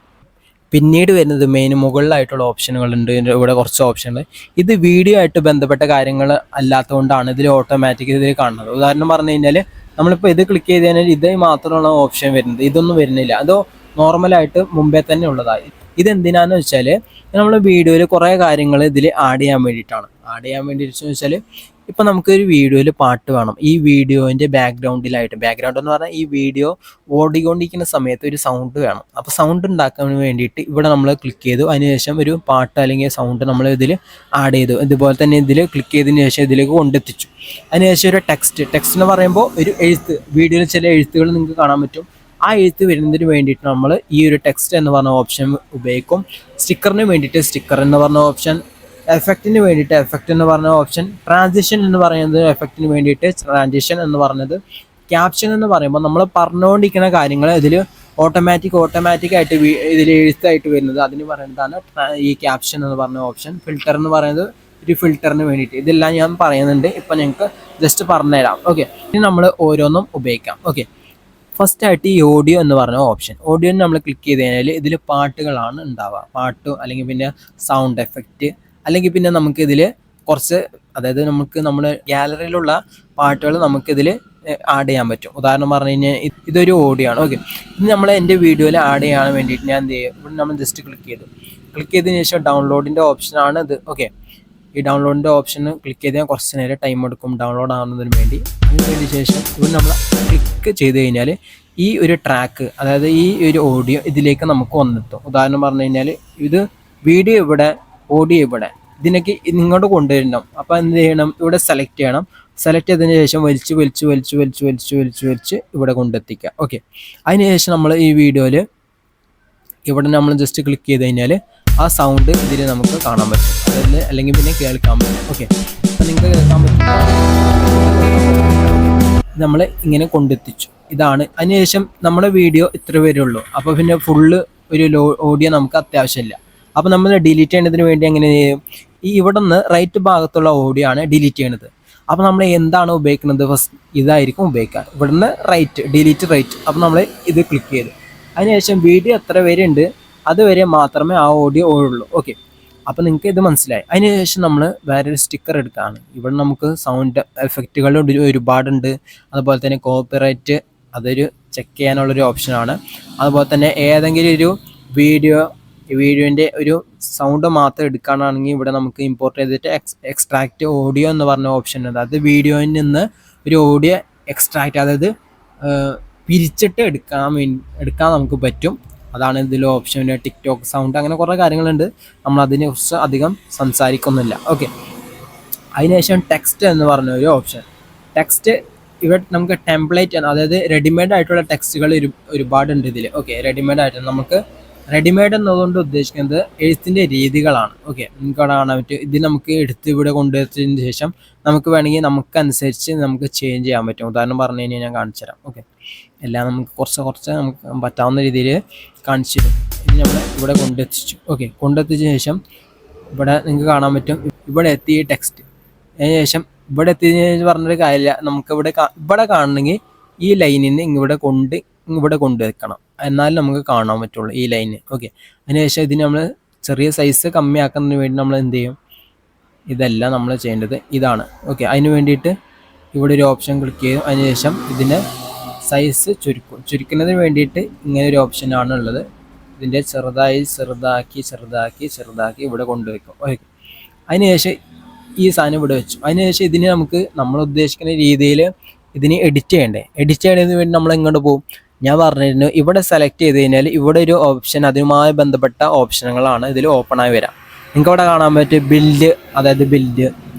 പിന്നീട് വരുന്നത് മെയിൻ മുകളിലായിട്ടുള്ള ഓപ്ഷനുകളുണ്ട്. ഇവിടെ കുറച്ച് ഓപ്ഷനുകൾ ഇത് വീഡിയോ ആയിട്ട് ബന്ധപ്പെട്ട കാര്യങ്ങൾ അല്ലാത്തതുകൊണ്ടാണ് ഇതിൽ ഓട്ടോമാറ്റിക് ഇതിൽ കാണുന്നത്. ഉദാഹരണം പറഞ്ഞു കഴിഞ്ഞാൽ നമ്മളിപ്പോൾ ഇത് ക്ലിക്ക് ചെയ്ത് കഴിഞ്ഞാൽ ഇതേ മാത്രമുള്ള ഓപ്ഷൻ വരുന്നത്, ഇതൊന്നും വരുന്നില്ല. അതോ നോർമലായിട്ട് മുമ്പേ തന്നെ ഉള്ളതാണ്. ഇതെന്തിനാന്ന് വെച്ചാൽ നമ്മൾ വീഡിയോയിൽ കുറേ കാര്യങ്ങൾ ഇതിൽ ആഡ് ചെയ്യാൻ വേണ്ടിയിട്ട് വെച്ചാൽ ഇപ്പം നമുക്കൊരു വീഡിയോയിൽ പാട്ട് വേണം. ഈ വീഡിയോൻ്റെ ബാക്ക്ഗ്രൗണ്ട് എന്ന് പറഞ്ഞാൽ ഈ വീഡിയോ ഓടിക്കൊണ്ടിരിക്കുന്ന സമയത്ത് ഒരു സൗണ്ട് വേണം. അപ്പോൾ സൗണ്ട് ഉണ്ടാക്കാൻ വേണ്ടിയിട്ട് ഇവിടെ നമ്മൾ ക്ലിക്ക് ചെയ്തു, അതിനുശേഷം ഒരു പാട്ട് അല്ലെങ്കിൽ സൗണ്ട് നമ്മൾ ഇതിൽ ആഡ് ചെയ്തു. ഇതുപോലെ തന്നെ ഇതിൽ ക്ലിക്ക് ചെയ്തതിന് ശേഷം ഇതിലേക്ക് കൊണ്ടെത്തിച്ചു. അതിനുശേഷം ഒരു ടെക്സ്റ്റ് എന്ന് പറയുമ്പോൾ ഒരു എഴുത്ത്, വീഡിയോയിൽ ചില എഴുത്തുകൾ നിങ്ങൾക്ക് കാണാൻ പറ്റും. ആ എഴുത്ത് വരുന്നതിന് വേണ്ടിയിട്ട് നമ്മൾ ഈ ഒരു ടെക്സ്റ്റ് എന്ന് പറഞ്ഞ ഓപ്ഷൻ ഉപയോഗിക്കും. സ്റ്റിക്കറിന് വേണ്ടിയിട്ട് സ്റ്റിക്കർ എന്ന് പറഞ്ഞ ഓപ്ഷൻ, എഫക്റ്റിന് വേണ്ടിയിട്ട് എഫക്റ്റ് എന്ന് പറഞ്ഞ ഓപ്ഷൻ, ട്രാൻസിഷൻ എന്ന് പറയുന്നത് എഫക്റ്റിന് വേണ്ടിയിട്ട് ട്രാൻസിഷൻ എന്ന് പറഞ്ഞത്, ക്യാപ്ഷൻ എന്ന് പറയുമ്പോൾ നമ്മൾ പറഞ്ഞുകൊണ്ടിരിക്കുന്ന കാര്യങ്ങൾ ഇതിൽ ഓട്ടോമാറ്റിക്കായിട്ട് ഇതിൽ എഴുത്തായിട്ട് വരുന്നത്, അതിന് പറയുന്നതാണ് ഈ ക്യാപ്ഷൻ എന്ന് പറഞ്ഞ ഓപ്ഷൻ. ഫിൽറ്റർ എന്ന് പറയുന്നത് ഒരു ഫിൽറ്ററിന് വേണ്ടിയിട്ട്. ഇതെല്ലാം ഞാൻ പറയുന്നുണ്ട്, ഇപ്പം ഞങ്ങൾക്ക് ജസ്റ്റ് പറഞ്ഞുതരാം. ഓക്കെ, ഇനി നമ്മൾ ഓരോന്നും ഉപയോഗിക്കാം. ഓക്കെ, ഫസ്റ്റ് ആയിട്ട് ഈ ഓഡിയോ എന്ന് പറഞ്ഞ ഓപ്ഷൻ, ഓഡിയോന് നമ്മൾ ക്ലിക്ക് ചെയ്ത് കഴിഞ്ഞാൽ ഇതിൽ പാട്ടുകളാണ് ഉണ്ടാവുക. പാട്ട് അല്ലെങ്കിൽ പിന്നെ സൗണ്ട് എഫക്റ്റ്, അല്ലെങ്കിൽ പിന്നെ നമുക്കിതിൽ കുറച്ച്, അതായത് നമുക്ക് നമ്മുടെ ഗാലറിയിലുള്ള പാട്ടുകൾ നമുക്കിതിൽ ആഡ് ചെയ്യാൻ പറ്റും. ഉദാഹരണം പറഞ്ഞു കഴിഞ്ഞാൽ ഇതൊരു ഓഡിയോ ആണ്. ഓക്കെ, ഇത് നമ്മൾ എൻ്റെ വീഡിയോയിൽ ആഡ് ചെയ്യാൻ വേണ്ടിയിട്ട് ഞാൻ എന്ത് ചെയ്യും, ഇവിടെ നമ്മൾ ജസ്റ്റ് ക്ലിക്ക് ചെയ്തതിന് ശേഷം ഡൗൺലോഡിൻ്റെ ഓപ്ഷനാണ് ഇത്. ഓക്കെ, ഈ ഡൗൺലോഡിൻ്റെ ഓപ്ഷന് ക്ലിക്ക് ചെയ്താൽ കുറച്ച് നേരം ടൈം എടുക്കും ഡൗൺലോഡ് ആവുന്നതിന് വേണ്ടി. അതിന് ശേഷം ഇവിടെ നമ്മൾ ക്ലിക്ക് ചെയ്ത് കഴിഞ്ഞാൽ ഈ ഒരു ട്രാക്ക്, അതായത് ഈ ഒരു ഓഡിയോ ഇതിലേക്ക് നമുക്ക് വന്നെത്തും. ഉദാഹരണം പറഞ്ഞു കഴിഞ്ഞാൽ ഇത് വീഡിയോ ഇവിടെ, ഓഡിയോ ഇവിടെ, ഇതിനൊക്കെ ഇങ്ങോട്ട് കൊണ്ടുവരണം. അപ്പോൾ എന്ത് ചെയ്യണം, ഇവിടെ സെലക്ട് ചെയ്തതിന് ശേഷം വലിച്ച് ഇവിടെ കൊണ്ടെത്തിക്കുക. ഓക്കെ, അതിന് ശേഷം നമ്മൾ ഈ വീഡിയോയിൽ ഇവിടെ നമ്മൾ ജസ്റ്റ് ക്ലിക്ക് ചെയ്ത് കഴിഞ്ഞാൽ ആ സൗണ്ട് ഇതിൽ നമുക്ക് കാണാൻ പറ്റും, അതിൽ അല്ലെങ്കിൽ പിന്നെ കേൾക്കാൻ പറ്റും. ഓക്കെ, അപ്പം നിങ്ങൾക്ക് കേൾക്കാൻ പറ്റും. നമ്മൾ ഇങ്ങനെ കൊണ്ടെത്തിച്ചു, ഇതാണ്. അതിനുശേഷം നമ്മുടെ വീഡിയോ ഇത്ര വരുള്ളൂ. അപ്പോൾ പിന്നെ ഫുള്ള് ഒരു ഓഡിയോ നമുക്ക് അത്യാവശ്യമില്ല. അപ്പോൾ നമ്മൾ ഡിലീറ്റ് ചെയ്യേണ്ടതിന് വേണ്ടി എങ്ങനെ ചെയ്യും, ഈ ഇവിടെ നിന്ന് റൈറ്റ് ഭാഗത്തുള്ള ഓഡിയോ ആണ് ഡിലീറ്റ് ചെയ്യണത്. അപ്പോൾ നമ്മൾ എന്താണ് ഉപയോഗിക്കുന്നത്, ഫസ്റ്റ് ഇതായിരിക്കും ഉപയോഗിക്കുക. ഇവിടുന്ന് ഡിലീറ്റ് റൈറ്റ്. അപ്പോൾ നമ്മൾ ഇത് ക്ലിക്ക് ചെയ്തു, അതിനുശേഷം വീഡിയോ എത്ര വരെ ഉണ്ട് അതുവരെ മാത്രമേ ആ ഓഡിയോ ഉള്ളൂ. ഓക്കെ, അപ്പോൾ നിങ്ങൾക്ക് ഇത് മനസ്സിലായി. അതിനുശേഷം നമ്മൾ വേറൊരു സ്റ്റിക്കർ എടുക്കുകയാണ്. ഇവിടെ നമുക്ക് സൗണ്ട് എഫക്റ്റുകൾ ഒരുപാടുണ്ട്. അതുപോലെ തന്നെ കോപ്പിറൈറ്റ് അതൊരു ചെക്ക് ചെയ്യാനുള്ളൊരു ഓപ്ഷനാണ്. അതുപോലെ തന്നെ ഏതെങ്കിലും ഒരു വീഡിയോൻ്റെ ഒരു സൗണ്ട് മാത്രം എടുക്കാനാണെങ്കിൽ ഇവിടെ നമുക്ക് ഇമ്പോർട്ട് ചെയ്തിട്ട് എക്സ്ട്രാക്റ്റ് ഓഡിയോ എന്ന് പറഞ്ഞ ഓപ്ഷൻ ഉണ്ട്. അത് വീഡിയോയിൽ നിന്ന് ഒരു ഓഡിയോ എക്സ്ട്രാക്റ്റ്, അതായത് പിരിച്ചിട്ട് എടുക്കാൻ നമുക്ക് പറ്റും. അതാണ് ഇതിൽ ഓപ്ഷൻ. ടിക്ടോക്ക് സൗണ്ട്, അങ്ങനെ കുറേ കാര്യങ്ങളുണ്ട്. നമ്മൾ അതിനെക്കുറിച്ച് അധികം സംസാരിക്കുന്നില്ല. ഓക്കെ, അതിനുശേഷം ടെക്സ്റ്റ് എന്ന് പറഞ്ഞ ഒരു ഓപ്ഷൻ. ടെക്സ്റ്റ് ഇവിടെ നമുക്ക് ടെംപ്ലേറ്റ് അതായത് റെഡിമെയ്ഡ് ആയിട്ടുള്ള ടെക്സ്റ്റുകൾ ഒരുപാടുണ്ട് ഇതിൽ. ഓക്കെ, റെഡിമെയ്ഡ് ആയിട്ട് നമുക്ക് റെഡിമെയ്ഡ് എന്നതുകൊണ്ട് ഉദ്ദേശിക്കുന്നത് എഴുത്തിൻ്റെ രീതികളാണ്. ഓക്കെ, നമുക്ക് അവിടെ കാണാൻ പറ്റും. ഇത് നമുക്ക് എടുത്ത് ഇവിടെ കൊണ്ടുവച്ചതിന് ശേഷം നമുക്ക് വേണമെങ്കിൽ നമുക്കനുസരിച്ച് നമുക്ക് ചേഞ്ച് ചെയ്യാൻ പറ്റും. ഉദാഹരണം പറഞ്ഞു കഴിഞ്ഞാൽ ഞാൻ കാണിച്ചു തരാം. ഓക്കെ, എല്ലാം നമുക്ക് കുറച്ച് നമുക്ക് പറ്റാവുന്ന രീതിയിൽ കാണിച്ചു തരും. ഇത് നമ്മൾ ഇവിടെ കൊണ്ടെത്തിച്ചു. ഓക്കെ, കൊണ്ടെത്തിച്ച ശേഷം ഇവിടെ നിങ്ങൾക്ക് കാണാൻ പറ്റും ഇവിടെ എത്തിയ ടെക്സ്റ്റ്. അതിനുശേഷം ഇവിടെ എത്തിയെന്ന് പറഞ്ഞൊരു കാര്യമില്ല, നമുക്ക് ഇവിടെ കാണണമെങ്കിൽ ഈ ലൈനിൽ നിന്ന് ഇവിടെ കൊണ്ടുവെക്കണം, എന്നാലും നമുക്ക് കാണാൻ പറ്റുള്ളൂ ഈ ലൈന്. ഓക്കെ, അതിനുശേഷം ഇതിന് നമ്മൾ ചെറിയ സൈസ് കമ്മിയാക്കുന്നതിന് വേണ്ടി നമ്മൾ എന്ത് ചെയ്യും, ഇതെല്ലാം നമ്മൾ ചെയ്യേണ്ടത് ഇതാണ്. ഓക്കെ, അതിന് വേണ്ടിയിട്ട് ഇവിടെ ഒരു ഓപ്ഷൻ ക്ലിക്ക് ചെയ്യും. അതിനുശേഷം ഇതിൻ്റെ സൈസ് ചുരുക്കുന്നതിന് വേണ്ടിയിട്ട് ഇങ്ങനെ ഒരു ഓപ്ഷനാണ് ഉള്ളത്. ഇതിൻ്റെ ചെറുതാക്കി ഇവിടെ കൊണ്ടുവയ്ക്കും. ഓക്കെ, അതിനുശേഷം ഈ സാധനം ഇവിടെ വെച്ചു. അതിനുശേഷം ഇതിന് നമുക്ക് നമ്മൾ ഉദ്ദേശിക്കുന്ന രീതിയിൽ ഇതിന് എഡിറ്റ് ചെയ്യേണ്ടതിന് വേണ്ടി നമ്മൾ എങ്ങോട്ട് പോകും, ഞാൻ പറഞ്ഞിരുന്നു. ഇവിടെ സെലക്ട് ചെയ്ത് കഴിഞ്ഞാൽ ഇവിടെ ഒരു ഓപ്ഷൻ, അതുമായി ബന്ധപ്പെട്ട ഓപ്ഷനുകളാണ് ഇതിൽ ഓപ്പൺ ആയി വരാം. നിങ്ങൾക്ക് അവിടെ കാണാൻ പറ്റും ബിൽഡ്, അതായത് ബിൽഡ്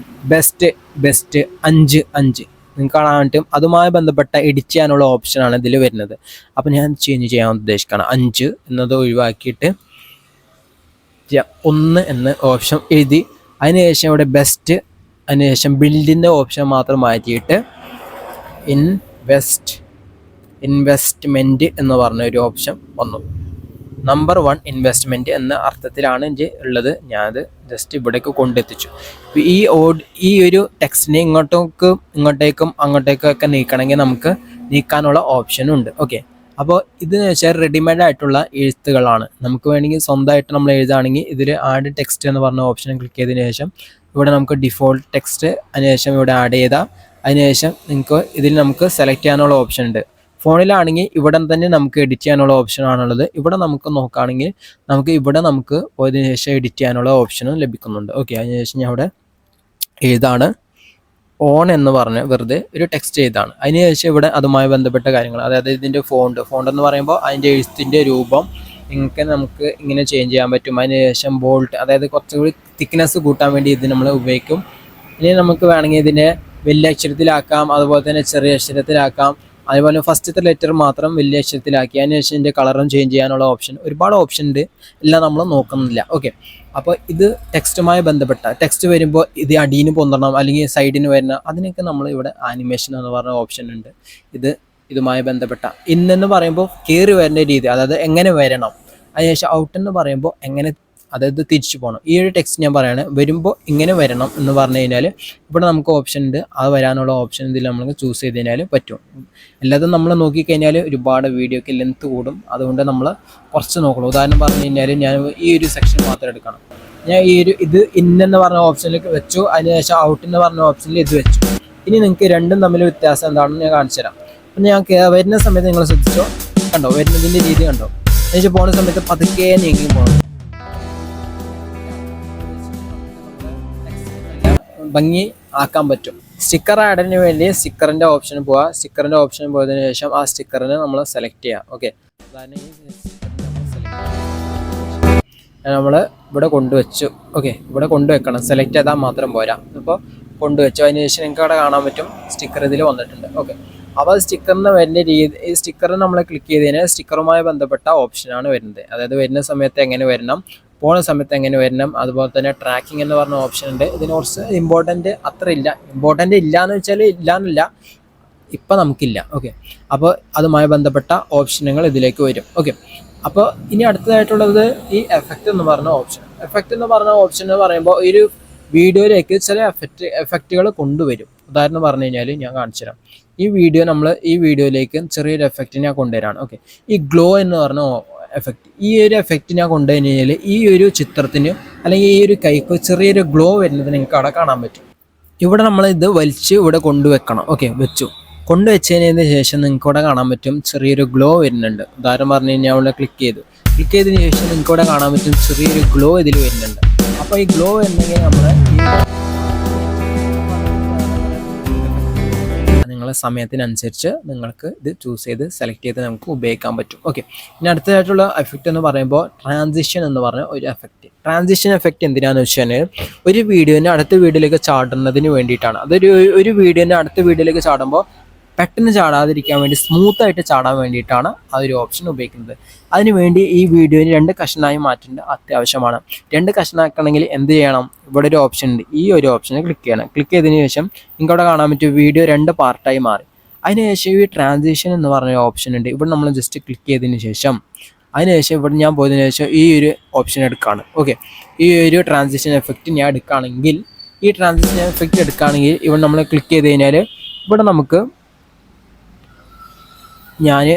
ബെസ്റ്റ് 5 നിങ്ങൾക്ക് കാണാൻ പറ്റും. അതുമായി ബന്ധപ്പെട്ട എഡിറ്റ് ചെയ്യാനുള്ള ഓപ്ഷനാണ് ഇതിൽ വരുന്നത്. അപ്പോൾ ഞാൻ ചേഞ്ച് ചെയ്യാൻ ഉദ്ദേശിക്കണം 5 എന്നത് ഒഴിവാക്കിയിട്ട് 1 എന്ന ഓപ്ഷൻ എഴുതി. അതിനുശേഷം ഇവിടെ ബെസ്റ്റ്, അതിനുശേഷം ബിൽഡിൻ്റെ ഓപ്ഷൻ മാത്രം മാറ്റിയിട്ട് ഇൻവെസ്റ്റ്മെൻറ്റ് എന്ന് പറഞ്ഞ ഒരു ഓപ്ഷൻ വന്നു. നമ്പർ 1 ഇൻവെസ്റ്റ്മെൻറ്റ് എന്ന അർത്ഥത്തിലാണ് എനിക്ക് ഉള്ളത്. ഞാനത് ജസ്റ്റ് ഇവിടേക്ക് കൊണ്ടെത്തിച്ചു. ഈ ഒരു ടെക്സ്റ്റിനെ ഇങ്ങോട്ടേക്കും അങ്ങോട്ടേക്കൊക്കെ നീക്കണമെങ്കിൽ നമുക്ക് നീക്കാനുള്ള ഓപ്ഷനുണ്ട്. ഓക്കെ, അപ്പോൾ ഇതെന്ന് വെച്ചാൽ റെഡിമെയ്ഡ് ആയിട്ടുള്ള എഴുത്തുകളാണ്. നമുക്ക് വേണമെങ്കിൽ സ്വന്തമായിട്ട് നമ്മൾ എഴുതുകയാണെങ്കിൽ ഇതിൽ ആഡ് ടെക്സ്റ്റ് എന്ന് പറഞ്ഞ ഓപ്ഷൻ ക്ലിക്ക് ചെയ്തതിന് ശേഷം ഇവിടെ നമുക്ക് ഡിഫോൾട്ട് ടെക്സ്റ്റ്, അതിനുശേഷം ഇവിടെ ആഡ് ചെയ്താൽ അതിനുശേഷം നിങ്ങൾക്ക് ഇതിൽ നമുക്ക് സെലക്ട് ചെയ്യാനുള്ള ഓപ്ഷൻ ഉണ്ട്. ഫോണിലാണെങ്കിൽ ഇവിടെ തന്നെ നമുക്ക് എഡിറ്റ് ചെയ്യാനുള്ള ഓപ്ഷനാണുള്ളത്. ഇവിടെ നമുക്ക് നോക്കുകയാണെങ്കിൽ നമുക്ക് പോയതിനു ശേഷം എഡിറ്റ് ചെയ്യാനുള്ള ഓപ്ഷനും ലഭിക്കുന്നുണ്ട്. ഓക്കെ, അതിനുശേഷം ഞാൻ ഇവിടെ എഴുതാണ് ഓൺ എന്ന് പറഞ്ഞ് വെറുതെ ഒരു ടെക്സ്റ്റ് എഴുതാണ്. അതിനുശേഷം ഇവിടെ അതുമായി ബന്ധപ്പെട്ട കാര്യങ്ങൾ, അതായത് ഇതിൻ്റെ ഫോണ്ട് എന്ന് പറയുമ്പോൾ അതിൻ്റെ എഴുത്തിൻ്റെ രൂപം നമുക്ക് ഇങ്ങനെ ചേഞ്ച് ചെയ്യാൻ പറ്റും. അതിനുശേഷം ബോൾട്ട്, അതായത് കുറച്ചുകൂടി തിക്നെസ് കൂട്ടാൻ വേണ്ടി ഇത് നമ്മൾ ഉപയോഗിക്കും. ഇനി നമുക്ക് വേണമെങ്കിൽ ഇതിനെ വലിയ അക്ഷരത്തിലാക്കാം, അതുപോലെ തന്നെ ചെറിയ അക്ഷരത്തിലാക്കാം. അതുപോലെ ഫസ്റ്റത്തെ ലെറ്റർ മാത്രം വലിയ അക്ഷരത്തിലാക്കി അതിനുശേഷം ഇതിൻ്റെ കളറും ചേഞ്ച് ചെയ്യാനുള്ള ഒരുപാട് ഓപ്ഷൻ ഉണ്ട്. എല്ലാം നമ്മൾ നോക്കുന്നില്ല. ഓക്കെ, അപ്പോൾ ഇത് ടെക്സ്റ്റുമായി ബന്ധപ്പെട്ട ടെക്സ്റ്റ് വരുമ്പോൾ ഇത് അടിയിൽ പൊന്തണം അല്ലെങ്കിൽ സൈഡിന് വരണം, അതിനൊക്കെ നമ്മൾ ഇവിടെ ആനിമേഷൻ എന്ന് പറഞ്ഞ ഓപ്ഷൻ ഉണ്ട്. ഇതുമായി ബന്ധപ്പെട്ട ഇന്നെന്ന് പറയുമ്പോൾ കയറി വരേണ്ട രീതി, അതായത് എങ്ങനെ വരണം. അതിനുശേഷം ഔട്ട് എന്ന് പറയുമ്പോൾ എങ്ങനെ, അതായത് തിരിച്ചു പോകണം. ഈ ഒരു ടെക്സ്റ്റ് ഞാൻ പറയാണ്, വരുമ്പോൾ ഇങ്ങനെ വരണം എന്ന് പറഞ്ഞു കഴിഞ്ഞാൽ ഇവിടെ നമുക്ക് ഓപ്ഷൻ ഉണ്ട്. അത് വരാനുള്ള ഓപ്ഷൻ ഇതിൽ നമുക്ക് ചൂസ് ചെയ്ത് കഴിഞ്ഞാൽ പറ്റും. എല്ലാതും നമ്മൾ നോക്കിക്കഴിഞ്ഞാൽ ഒരുപാട് വീഡിയോക്ക് ലെങ്ത്ത് കൂടും. അതുകൊണ്ട് നമ്മൾ കുറച്ച് നോക്കണം. ഉദാഹരണം പറഞ്ഞു കഴിഞ്ഞാൽ ഞാൻ ഈ ഒരു സെക്ഷൻ മാത്രം എടുക്കണം. ഞാൻ ഇത് ഇന്നെന്ന് പറഞ്ഞ ഓപ്ഷനിലേക്ക് വെച്ചു. അതിനുശേഷം ഔട്ട് എന്ന് പറഞ്ഞ ഓപ്ഷനിൽ ഇത് വെച്ചു. ഇനി നിങ്ങൾക്ക് രണ്ടും തമ്മിൽ വ്യത്യാസം എന്താണെന്ന് ഞാൻ കാണിച്ചു തരാം. അപ്പം ഞാൻ വരുന്ന സമയത്ത് നിങ്ങൾ ശ്രദ്ധിച്ചോ, കണ്ടോ വരുന്നതിൻ്റെ രീതി കണ്ടോ. അതിനുശേഷം പോകുന്ന സമയത്ത് പതുക്കെ നീങ്ങി പോകണം, ഭംഗി ആക്കാൻ പറ്റും. സ്റ്റിക്കർ ആഡിന് വേണ്ടി സ്റ്റിക്കറിൻ്റെ ഓപ്ഷന് പോവുക. സ്റ്റിക്കറിൻ്റെ ഓപ്ഷൻ പോയതിനു ശേഷം ആ സ്റ്റിക്കറിനെ നമ്മൾ സെലക്ട് ചെയ്യാം. ഓക്കെ, നമ്മൾ ഇവിടെ കൊണ്ടുവച്ചു. ഓക്കെ, ഇവിടെ കൊണ്ടുവെക്കണം, സെലക്ട് ചെയ്താൽ മാത്രം പോരാ. അപ്പോൾ കൊണ്ടുവച്ചു. അതിന് ശേഷം നിങ്ങൾക്ക് അവിടെ കാണാൻ പറ്റും സ്റ്റിക്കർ ഇതിൽ വന്നിട്ടുണ്ട്. ഓക്കെ, അപ്പോൾ സ്റ്റിക്കറിന് വരുന്ന രീതി, ഈ സ്റ്റിക്കറിന് നമ്മൾ ക്ലിക്ക് ചെയ്ത് കഴിഞ്ഞാൽ സ്റ്റിക്കറുമായി ബന്ധപ്പെട്ട ഓപ്ഷനാണ് വരുന്നത്. അതായത് വരുന്ന സമയത്ത് എങ്ങനെ വരണം, പോകുന്ന സമയത്ത് എങ്ങനെ വരണം, അതുപോലെ തന്നെ ട്രാക്കിംഗ് എന്ന് പറഞ്ഞ ഓപ്ഷൻ ഉണ്ട്. ഇതിന് കുറച്ച് ഇമ്പോർട്ടൻ്റ് ഇല്ല എന്ന് വെച്ചാൽ ഇല്ലയെന്നില്ല, ഇപ്പം നമുക്കില്ല. ഓക്കെ, അപ്പോൾ അതുമായി ബന്ധപ്പെട്ട ഓപ്ഷനുകൾ ഇതിലേക്ക് വരും. ഓക്കെ, അപ്പോൾ ഇനി അടുത്തതായിട്ടുള്ളത് ഈ എഫക്റ്റ് എന്ന് പറഞ്ഞ ഓപ്ഷൻ. എഫക്റ്റ് എന്ന് പറഞ്ഞ ഓപ്ഷൻ എന്ന് പറയുമ്പോൾ ഒരു വീഡിയോയിലേക്ക് ചില എഫക്റ്റുകൾ കൊണ്ടുവരും. ഉദാഹരണം പറഞ്ഞു കഴിഞ്ഞാൽ ഞാൻ കാണിച്ചു തരാം. ഈ വീഡിയോയിലേക്ക് ചെറിയൊരു എഫക്റ്റ് ഞാൻ കൊണ്ടുവരാണ്. ഓക്കെ, ഈ ഗ്ലോ എന്ന് പറഞ്ഞ എഫക്റ്റ്, ഈ ഒരു എഫക്റ്റ് ഞാൻ കൊണ്ടുവന്നു കഴിഞ്ഞാൽ ഈ ഒരു ചിത്രത്തിന് അല്ലെങ്കിൽ ഈ ഒരു കൈക്ക് ചെറിയൊരു ഗ്ലോ വരുന്നത് നിങ്ങൾക്ക് അവിടെ കാണാൻ പറ്റും. ഇവിടെ നമ്മൾ ഇത് വലിച്ച് ഇവിടെ കൊണ്ടുവെക്കണം. ഓക്കെ, കൊണ്ടുവച്ചതിന് ശേഷം നിങ്ങൾക്ക് ഇവിടെ കാണാൻ പറ്റും ചെറിയൊരു ഗ്ലോ വരുന്നുണ്ട്. ഉദാഹരണം പറഞ്ഞു കഴിഞ്ഞാൽ അവിടെ ക്ലിക്ക് ചെയ്തതിന് ശേഷം നിങ്ങൾക്ക് ഇവിടെ കാണാൻ പറ്റും ചെറിയൊരു ഗ്ലോ ഇതിൽ വരുന്നുണ്ട്. അപ്പോൾ ഈ ഗ്ലോ വരുന്നെങ്കിൽ നമ്മൾ നിങ്ങളുടെ സമയത്തിനനുസരിച്ച് നിങ്ങൾക്ക് ഇത് ചൂസ് ചെയ്ത് സെലക്ട് ചെയ്ത് നമുക്ക് ഉപയോഗിക്കാൻ പറ്റും. ഓക്കെ, ഇനി അടുത്തതായിട്ടുള്ള എഫക്റ്റ് എന്ന് പറയുമ്പോൾ ട്രാൻസിഷൻ എന്ന് പറഞ്ഞ ഒരു എഫക്റ്റ്. ട്രാൻസിഷൻ എഫക്റ്റ് എന്തിനാണെന്ന് വെച്ചാൽ ഒരു വീഡിയോനെ അടുത്ത വീഡിയോയിലേക്ക് ചാടുന്നതിന് വേണ്ടിയിട്ടാണ്. ഒരു വീഡിയോനെ അടുത്ത വീഡിയോയിലേക്ക് ചാടുമ്പോൾ പെട്ടെന്ന് ചാടാതിരിക്കാൻ വേണ്ടി സ്മൂത്ത് ആയിട്ട് ചാടാൻ വേണ്ടിയിട്ടാണ് ആ ഒരു ഓപ്ഷൻ ഉപയോഗിക്കുന്നത്. അതിനുവേണ്ടി ഈ വീഡിയോയിൽ 2 കഷണമായി മാറ്റേണ്ട അത്യാവശ്യമാണ്. 2 കഷണമാക്കണമെങ്കിൽ എന്ത് ചെയ്യണം? ഇവിടെ ഒരു ഓപ്ഷൻ ഉണ്ട്, ഈ ഒരു ഓപ്ഷനിൽ ക്ലിക്ക് ചെയ്യണം. ക്ലിക്ക് ചെയ്തതിന് ശേഷം നിങ്ങൾക്ക് അവിടെ കാണാൻ പറ്റും വീഡിയോ 2 പാർട്ടായി മാറി. അതിനുശേഷം ഈ ട്രാൻസിഷൻ എന്ന് പറഞ്ഞ ഓപ്ഷൻ ഉണ്ട്, ഇവിടെ നമ്മൾ ജസ്റ്റ് ക്ലിക്ക് ചെയ്തതിന് ശേഷം അതിനുശേഷം ഇവിടെ ഞാൻ പോയതിനു ശേഷം ഈ ഒരു ഓപ്ഷൻ എടുക്കുകയാണ്. ഓക്കെ, ഈ ഒരു ട്രാൻസിഷൻ എഫക്റ്റ് ഞാൻ എടുക്കുകയാണെങ്കിൽ ഇവിടെ നമ്മൾ ക്ലിക്ക് ചെയ്ത് കഴിഞ്ഞാൽ ഇവിടെ നമുക്ക് ഞാൻ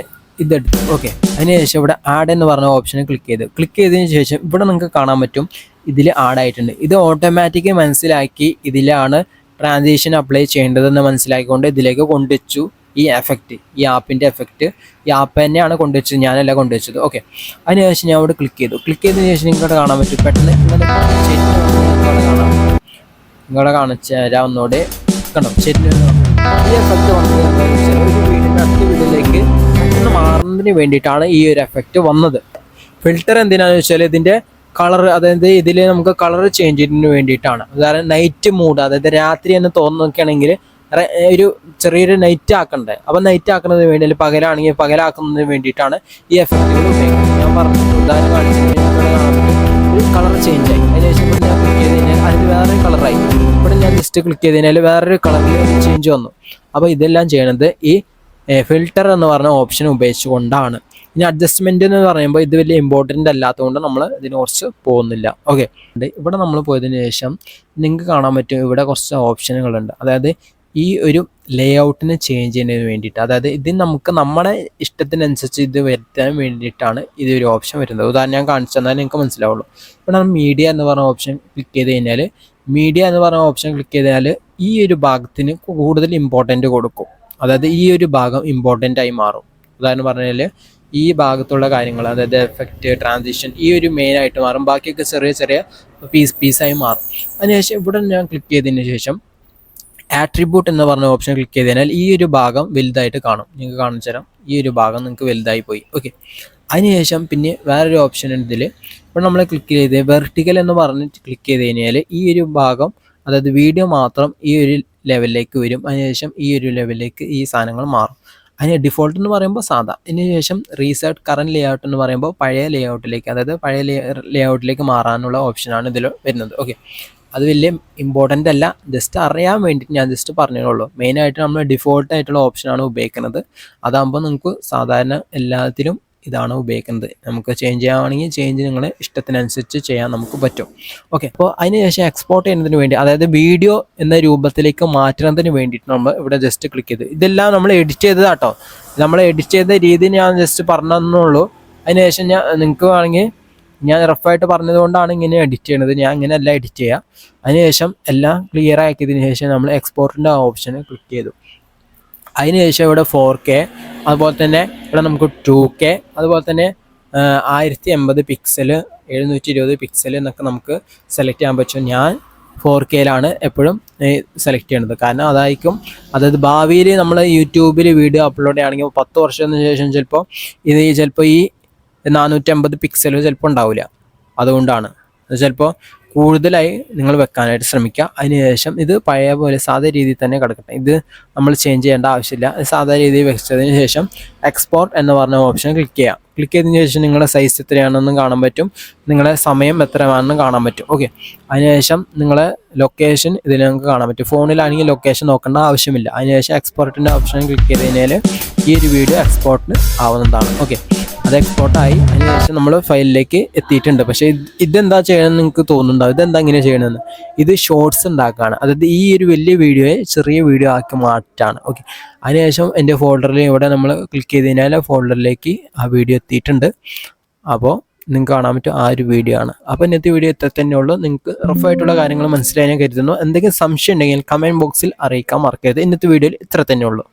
ഇതെടുത്തു. ഓക്കെ, അതിനുശേഷം ഇവിടെ ആഡ് എന്ന് പറഞ്ഞ ഓപ്ഷന് ക്ലിക്ക് ചെയ്തതിന് ശേഷം ഇവിടെ നിങ്ങൾക്ക് കാണാൻ പറ്റും ഇതിൽ ആഡ് ആയിട്ടുണ്ട്. ഇത് ഓട്ടോമാറ്റിക് മനസ്സിലാക്കി ഇതിലാണ് ട്രാൻസിഷൻ അപ്ലൈ ചെയ്യേണ്ടതെന്ന് മനസ്സിലാക്കിക്കൊണ്ട് ഇതിലേക്ക് കൊണ്ടുവച്ചു. ഈ എഫക്റ്റ്, ഈ ആപ്പിൻ്റെ എഫക്റ്റ് ഈ ആപ്പ് തന്നെയാണ് കൊണ്ടുവച്ചത്, ഞാനല്ല കൊണ്ടുവച്ചത്. ഓക്കെ, അതിനുശേഷം ഞാൻ അവിടെ ക്ലിക്ക് ചെയ്തതിന് ശേഷം നിങ്ങൾക്ക് കാണാൻ പറ്റും പെട്ടെന്ന് നിങ്ങളെ കാണിച്ചു തരാം ഒന്നുകൂടെ. കണ്ടോ, ശരി, ഈ എഫക്റ്റ് വന്നത് ഒരു വീടിൻ്റെ അടുത്ത വീടിലേക്ക് പെട്ടെന്ന് മാറുന്നതിന് വേണ്ടിയിട്ടാണ് ഈ ഒരു എഫക്റ്റ് വന്നത്. ഫിൽറ്റർ എന്തിനാണെന്ന് വെച്ചാൽ ഇതിൻ്റെ കളർ, അതായത് ഇതിൽ നമുക്ക് കളർ ചേഞ്ചിന് വേണ്ടിയിട്ടാണ്. ഉദാഹരണം നൈറ്റ് മൂഡ്, അതായത് രാത്രി എന്ന് തോന്നുകയാണെങ്കിൽ ഒരു ചെറിയൊരു നൈറ്റ് ആക്കണ്ടേ, അപ്പം നൈറ്റ് ആക്കുന്നതിന് വേണ്ടി അല്ലെങ്കിൽ പകലാണെങ്കിൽ പകലാക്കുന്നതിന് വേണ്ടിയിട്ടാണ് ഈ എഫക്റ്റുകൾ ഉപയോഗിക്കുന്നത്. ഞാൻ പറഞ്ഞു ഉദാഹരണം കാണിച്ചു കളർ ചേഞ്ച് ആയി. അതിനുശേഷം ഇവിടെ ഞാൻ ക്ലിക്ക് ചെയ്ത് കഴിഞ്ഞാൽ അതിന് വേറൊരു കളറായി. ഇവിടെ ഞാൻ ജസ്റ്റ് ക്ലിക്ക് ചെയ്ത് കഴിഞ്ഞാൽ വേറൊരു കളറിൽ ചേഞ്ച് വന്നു. അപ്പോൾ ഇതെല്ലാം ചെയ്യണത് ഈ ഫിൽറ്റർ എന്ന് പറഞ്ഞ ഓപ്ഷൻ ഉപയോഗിച്ചുകൊണ്ടാണ്. ഇനി അഡ്ജസ്റ്റ്മെന്റ് എന്ന് പറയുമ്പോൾ ഇത് വലിയ ഇമ്പോർട്ടൻ്റ് അല്ലാത്തതുകൊണ്ട് നമ്മൾ ഇതിനെക്കുറിച്ച് പോകുന്നില്ല. ഓക്കെ, ഇവിടെ നമ്മൾ പോയതിന് ശേഷം നിങ്ങൾക്ക് കാണാൻ പറ്റും ഇവിടെ കുറച്ച് ഓപ്ഷനുകളുണ്ട്. അതായത് ഈ ഒരു ലേ ഔട്ടിനെ ചേഞ്ച് ചെയ്യുന്നതിന് വേണ്ടിയിട്ട്, അതായത് ഇത് നമുക്ക് നമ്മുടെ ഇഷ്ടത്തിനനുസരിച്ച് ഇത് വരുത്താൻ വേണ്ടിയിട്ടാണ് ഇതൊരു ഓപ്ഷൻ വരുന്നത്. ഉദാഹരണം ഞാൻ കാണിച്ചു തന്നാൽ നിങ്ങൾക്ക് മനസ്സിലാവുള്ളൂ. ഇവിടെ മീഡിയ എന്ന് പറഞ്ഞ ഓപ്ഷൻ ക്ലിക്ക് ചെയ്ത് കഴിഞ്ഞാൽ ഈ ഒരു ഭാഗത്തിന് കൂടുതൽ ഇമ്പോർട്ടൻ്റ് കൊടുക്കും. അതായത് ഈ ഒരു ഭാഗം ഇമ്പോർട്ടൻ്റ് ആയി മാറും. ഉദാഹരണം പറഞ്ഞാൽ ഈ ഭാഗത്തുള്ള കാര്യങ്ങൾ, അതായത് എഫക്റ്റ്, ട്രാൻസിഷൻ, ഈ ഒരു മെയിൻ ആയിട്ട് മാറും. ബാക്കിയൊക്കെ ചെറിയ ചെറിയ പീസായി മാറും. അതിനുശേഷം ഇവിടെ ഞാൻ ക്ലിക്ക് ചെയ്തതിന് ശേഷം ആട്രിബ്യൂട്ട് എന്ന് പറഞ്ഞ ഓപ്ഷൻ ക്ലിക്ക് ചെയ്ത് കഴിഞ്ഞാൽ ഈ ഒരു ഭാഗം വലുതായിട്ട് കാണും. നിങ്ങൾക്ക് കാണിച്ചു തരാം, ഈ ഒരു ഭാഗം നിങ്ങൾക്ക് വലുതായി പോയി. ഓക്കെ, അതിനുശേഷം പിന്നെ വേറൊരു ഓപ്ഷൻ ഉണ്ട് ഇതിൽ. ഇപ്പോൾ നമ്മൾ ക്ലിക്ക് ചെയ്ത് വെർട്ടിക്കൽ എന്ന് പറഞ്ഞിട്ട് ക്ലിക്ക് ചെയ്ത് കഴിഞ്ഞാൽ ഈ ഒരു ഭാഗം, അതായത് വീഡിയോ മാത്രം ഈ ഒരു ലെവലിലേക്ക് വരും. അതിനുശേഷം ഈ ഒരു ലെവലിലേക്ക് ഈ സാധനങ്ങൾ മാറും. അതിന് ഡിഫോൾട്ട് എന്ന് പറയുമ്പോൾ സാധാ, അതിനുശേഷം റീസെറ്റ് കറൻറ്റ് ലേ ഔട്ട് എന്ന് പറയുമ്പോൾ പഴയ ലേ ഔട്ടിലേക്ക്, അതായത് പഴയ ലേ ഔട്ടിലേക്ക് മാറാനുള്ള ഓപ്ഷനാണ് ഇതിൽ വരുന്നത്. ഓക്കെ, അത് വലിയ ഇമ്പോർട്ടൻ്റ് അല്ല, ജസ്റ്റ് അറിയാൻ വേണ്ടിയിട്ട് ഞാൻ ജസ്റ്റ് പറഞ്ഞതേ. മെയിനായിട്ട് നമ്മൾ ഡിഫോൾട്ട് ആയിട്ടുള്ള ഓപ്ഷനാണ് ഉപയോഗിക്കുന്നത്. അതാകുമ്പോൾ നിങ്ങൾക്ക് സാധാരണ എല്ലാത്തിലും ഇതാണ് ഉപയോഗിക്കുന്നത്. നമുക്ക് ചേഞ്ച് ചെയ്യുകയാണെങ്കിൽ ചേഞ്ച് നിങ്ങളുടെ ഇഷ്ടത്തിനനുസരിച്ച് ചെയ്യാൻ നമുക്ക് പറ്റും. ഓക്കെ, അപ്പോൾ അതിനുശേഷം എക്സ്പോർട്ട് ചെയ്യുന്നതിന് വേണ്ടി, അതായത് വീഡിയോ എന്ന രൂപത്തിലേക്ക് മാറ്റുന്നതിന് വേണ്ടിയിട്ട് നമ്മൾ ഇവിടെ ജസ്റ്റ് ക്ലിക്ക് ചെയ്ത്, ഇതെല്ലാം നമ്മൾ എഡിറ്റ് ചെയ്തതാട്ടോ, നമ്മൾ എഡിറ്റ് ചെയ്ത രീതി ഞാൻ ജസ്റ്റ് പറഞ്ഞെന്നുള്ളൂ. അതിനുശേഷം നിങ്ങൾക്ക് വേണമെങ്കിൽ ഞാൻ റഫായിട്ട് പറഞ്ഞതുകൊണ്ടാണ് ഇങ്ങനെ എഡിറ്റ് ചെയ്യുന്നത്, ഞാൻ ഇങ്ങനെയല്ല എഡിറ്റ് ചെയ്യുക. അതിനുശേഷം എല്ലാം ക്ലിയർ ആക്കിയതിന് ശേഷം നമ്മൾ എക്സ്പോർട്ടിൻ്റെ ഓപ്ഷന് ക്ലിക്ക് ചെയ്തു. അതിനുശേഷം ഇവിടെ 4K, അതുപോലെ തന്നെ ഇവിടെ നമുക്ക് 2K, അതുപോലെ തന്നെ 1080 പിക്സൽ, 720 പിക്സൽ എന്നൊക്കെ നമുക്ക് സെലക്ട് ചെയ്യാൻ പറ്റും. ഞാൻ 4Kയിലാണ് എപ്പോഴും സെലക്ട് ചെയ്യണത്, കാരണം അതായിരിക്കും, അതായത് ഭാവിയിൽ നമ്മൾ യൂട്യൂബിൽ വീഡിയോ അപ്ലോഡ് ചെയ്യുകയാണെങ്കിൽ 10 വർഷത്തിന് ശേഷം ചിലപ്പോൾ ഈ 450 പിക്സൽ ചിലപ്പോൾ ഉണ്ടാവില്ല. അതുകൊണ്ടാണ് ചിലപ്പോൾ കൂടുതലായി നിങ്ങൾ വെക്കാനായിട്ട് ശ്രമിക്കുക. അതിനുശേഷം ഇത് പഴയ പോലെ സാധാ രീതിയിൽ തന്നെ കിടക്കട്ടെ, ഇത് നമ്മൾ ചേഞ്ച് ചെയ്യേണ്ട ആവശ്യമില്ല. സാധാ രീതിയിൽ വെച്ചതിന് ശേഷം എക്സ്പോർട്ട് എന്ന് പറഞ്ഞ ഓപ്ഷൻ ക്ലിക്ക് ചെയ്യാം. ക്ലിക്ക് ചെയ്തതിന് ശേഷം നിങ്ങളുടെ സൈസ് എത്രയാണെന്നും കാണാൻ പറ്റും, നിങ്ങളുടെ സമയം എത്രയാണെന്നും കാണാൻ പറ്റും. ഓക്കെ, അതിനുശേഷം നിങ്ങളെ ലൊക്കേഷൻ ഇതിൽ നിങ്ങൾക്ക് കാണാൻ പറ്റും. ഫോണിലാണെങ്കിൽ ലൊക്കേഷൻ നോക്കേണ്ട ആവശ്യമില്ല. അതിനുശേഷം എക്സ്പോർട്ടിൻ്റെ ഓപ്ഷൻ ക്ലിക്ക് ചെയ്ത് കഴിഞ്ഞാൽ ഈ ഒരു വീഡിയോ എക്സ്പോർട്ടിന് ആവുന്നതാണ്. ഓക്കെ, അത് എക്സ്പോർട്ടായി. അതിനുശേഷം നമ്മൾ ഫയലിലേക്ക് എത്തിയിട്ടുണ്ട്. പക്ഷേ ഇതെന്താ ചെയ്യണമെന്ന് നിങ്ങൾക്ക് തോന്നുന്നുണ്ടാവും, ഇതെന്താ ഇങ്ങനെ ചെയ്യണമെന്ന്. ഇത് ഷോർട്സ് ഉണ്ടാക്കുകയാണ്, അതായത് ഈ ഒരു വലിയ വീഡിയോയെ ചെറിയ വീഡിയോ ആക്കി മാറ്റാണ്. ഓക്കെ, അതിനുശേഷം എൻ്റെ ഫോൾഡറിൽ ഇവിടെ നമ്മൾ ക്ലിക്ക് ചെയ്ത് കഴിഞ്ഞാൽ ഫോൾഡറിലേക്ക് ആ വീഡിയോ എത്തിയിട്ടുണ്ട്. അപ്പോൾ നിങ്ങൾക്ക് കാണാൻ പറ്റും ആ ഒരു വീഡിയോ ആണ്. അപ്പോൾ ഇന്നത്തെ വീഡിയോ ഇത്ര തന്നെ ഉള്ളൂ. നിങ്ങൾക്ക് റഫായിട്ടുള്ള കാര്യങ്ങൾ മനസ്സിലായി കരുതുന്നു. എന്തെങ്കിലും സംശയം ഉണ്ടെങ്കിൽ കമൻറ്റ് ബോക്സിൽ അറിയിക്കാൻ മറക്കരുത്. ഇന്നത്തെ വീഡിയോയിൽ ഇത്ര തന്നെ ഉള്ളൂ.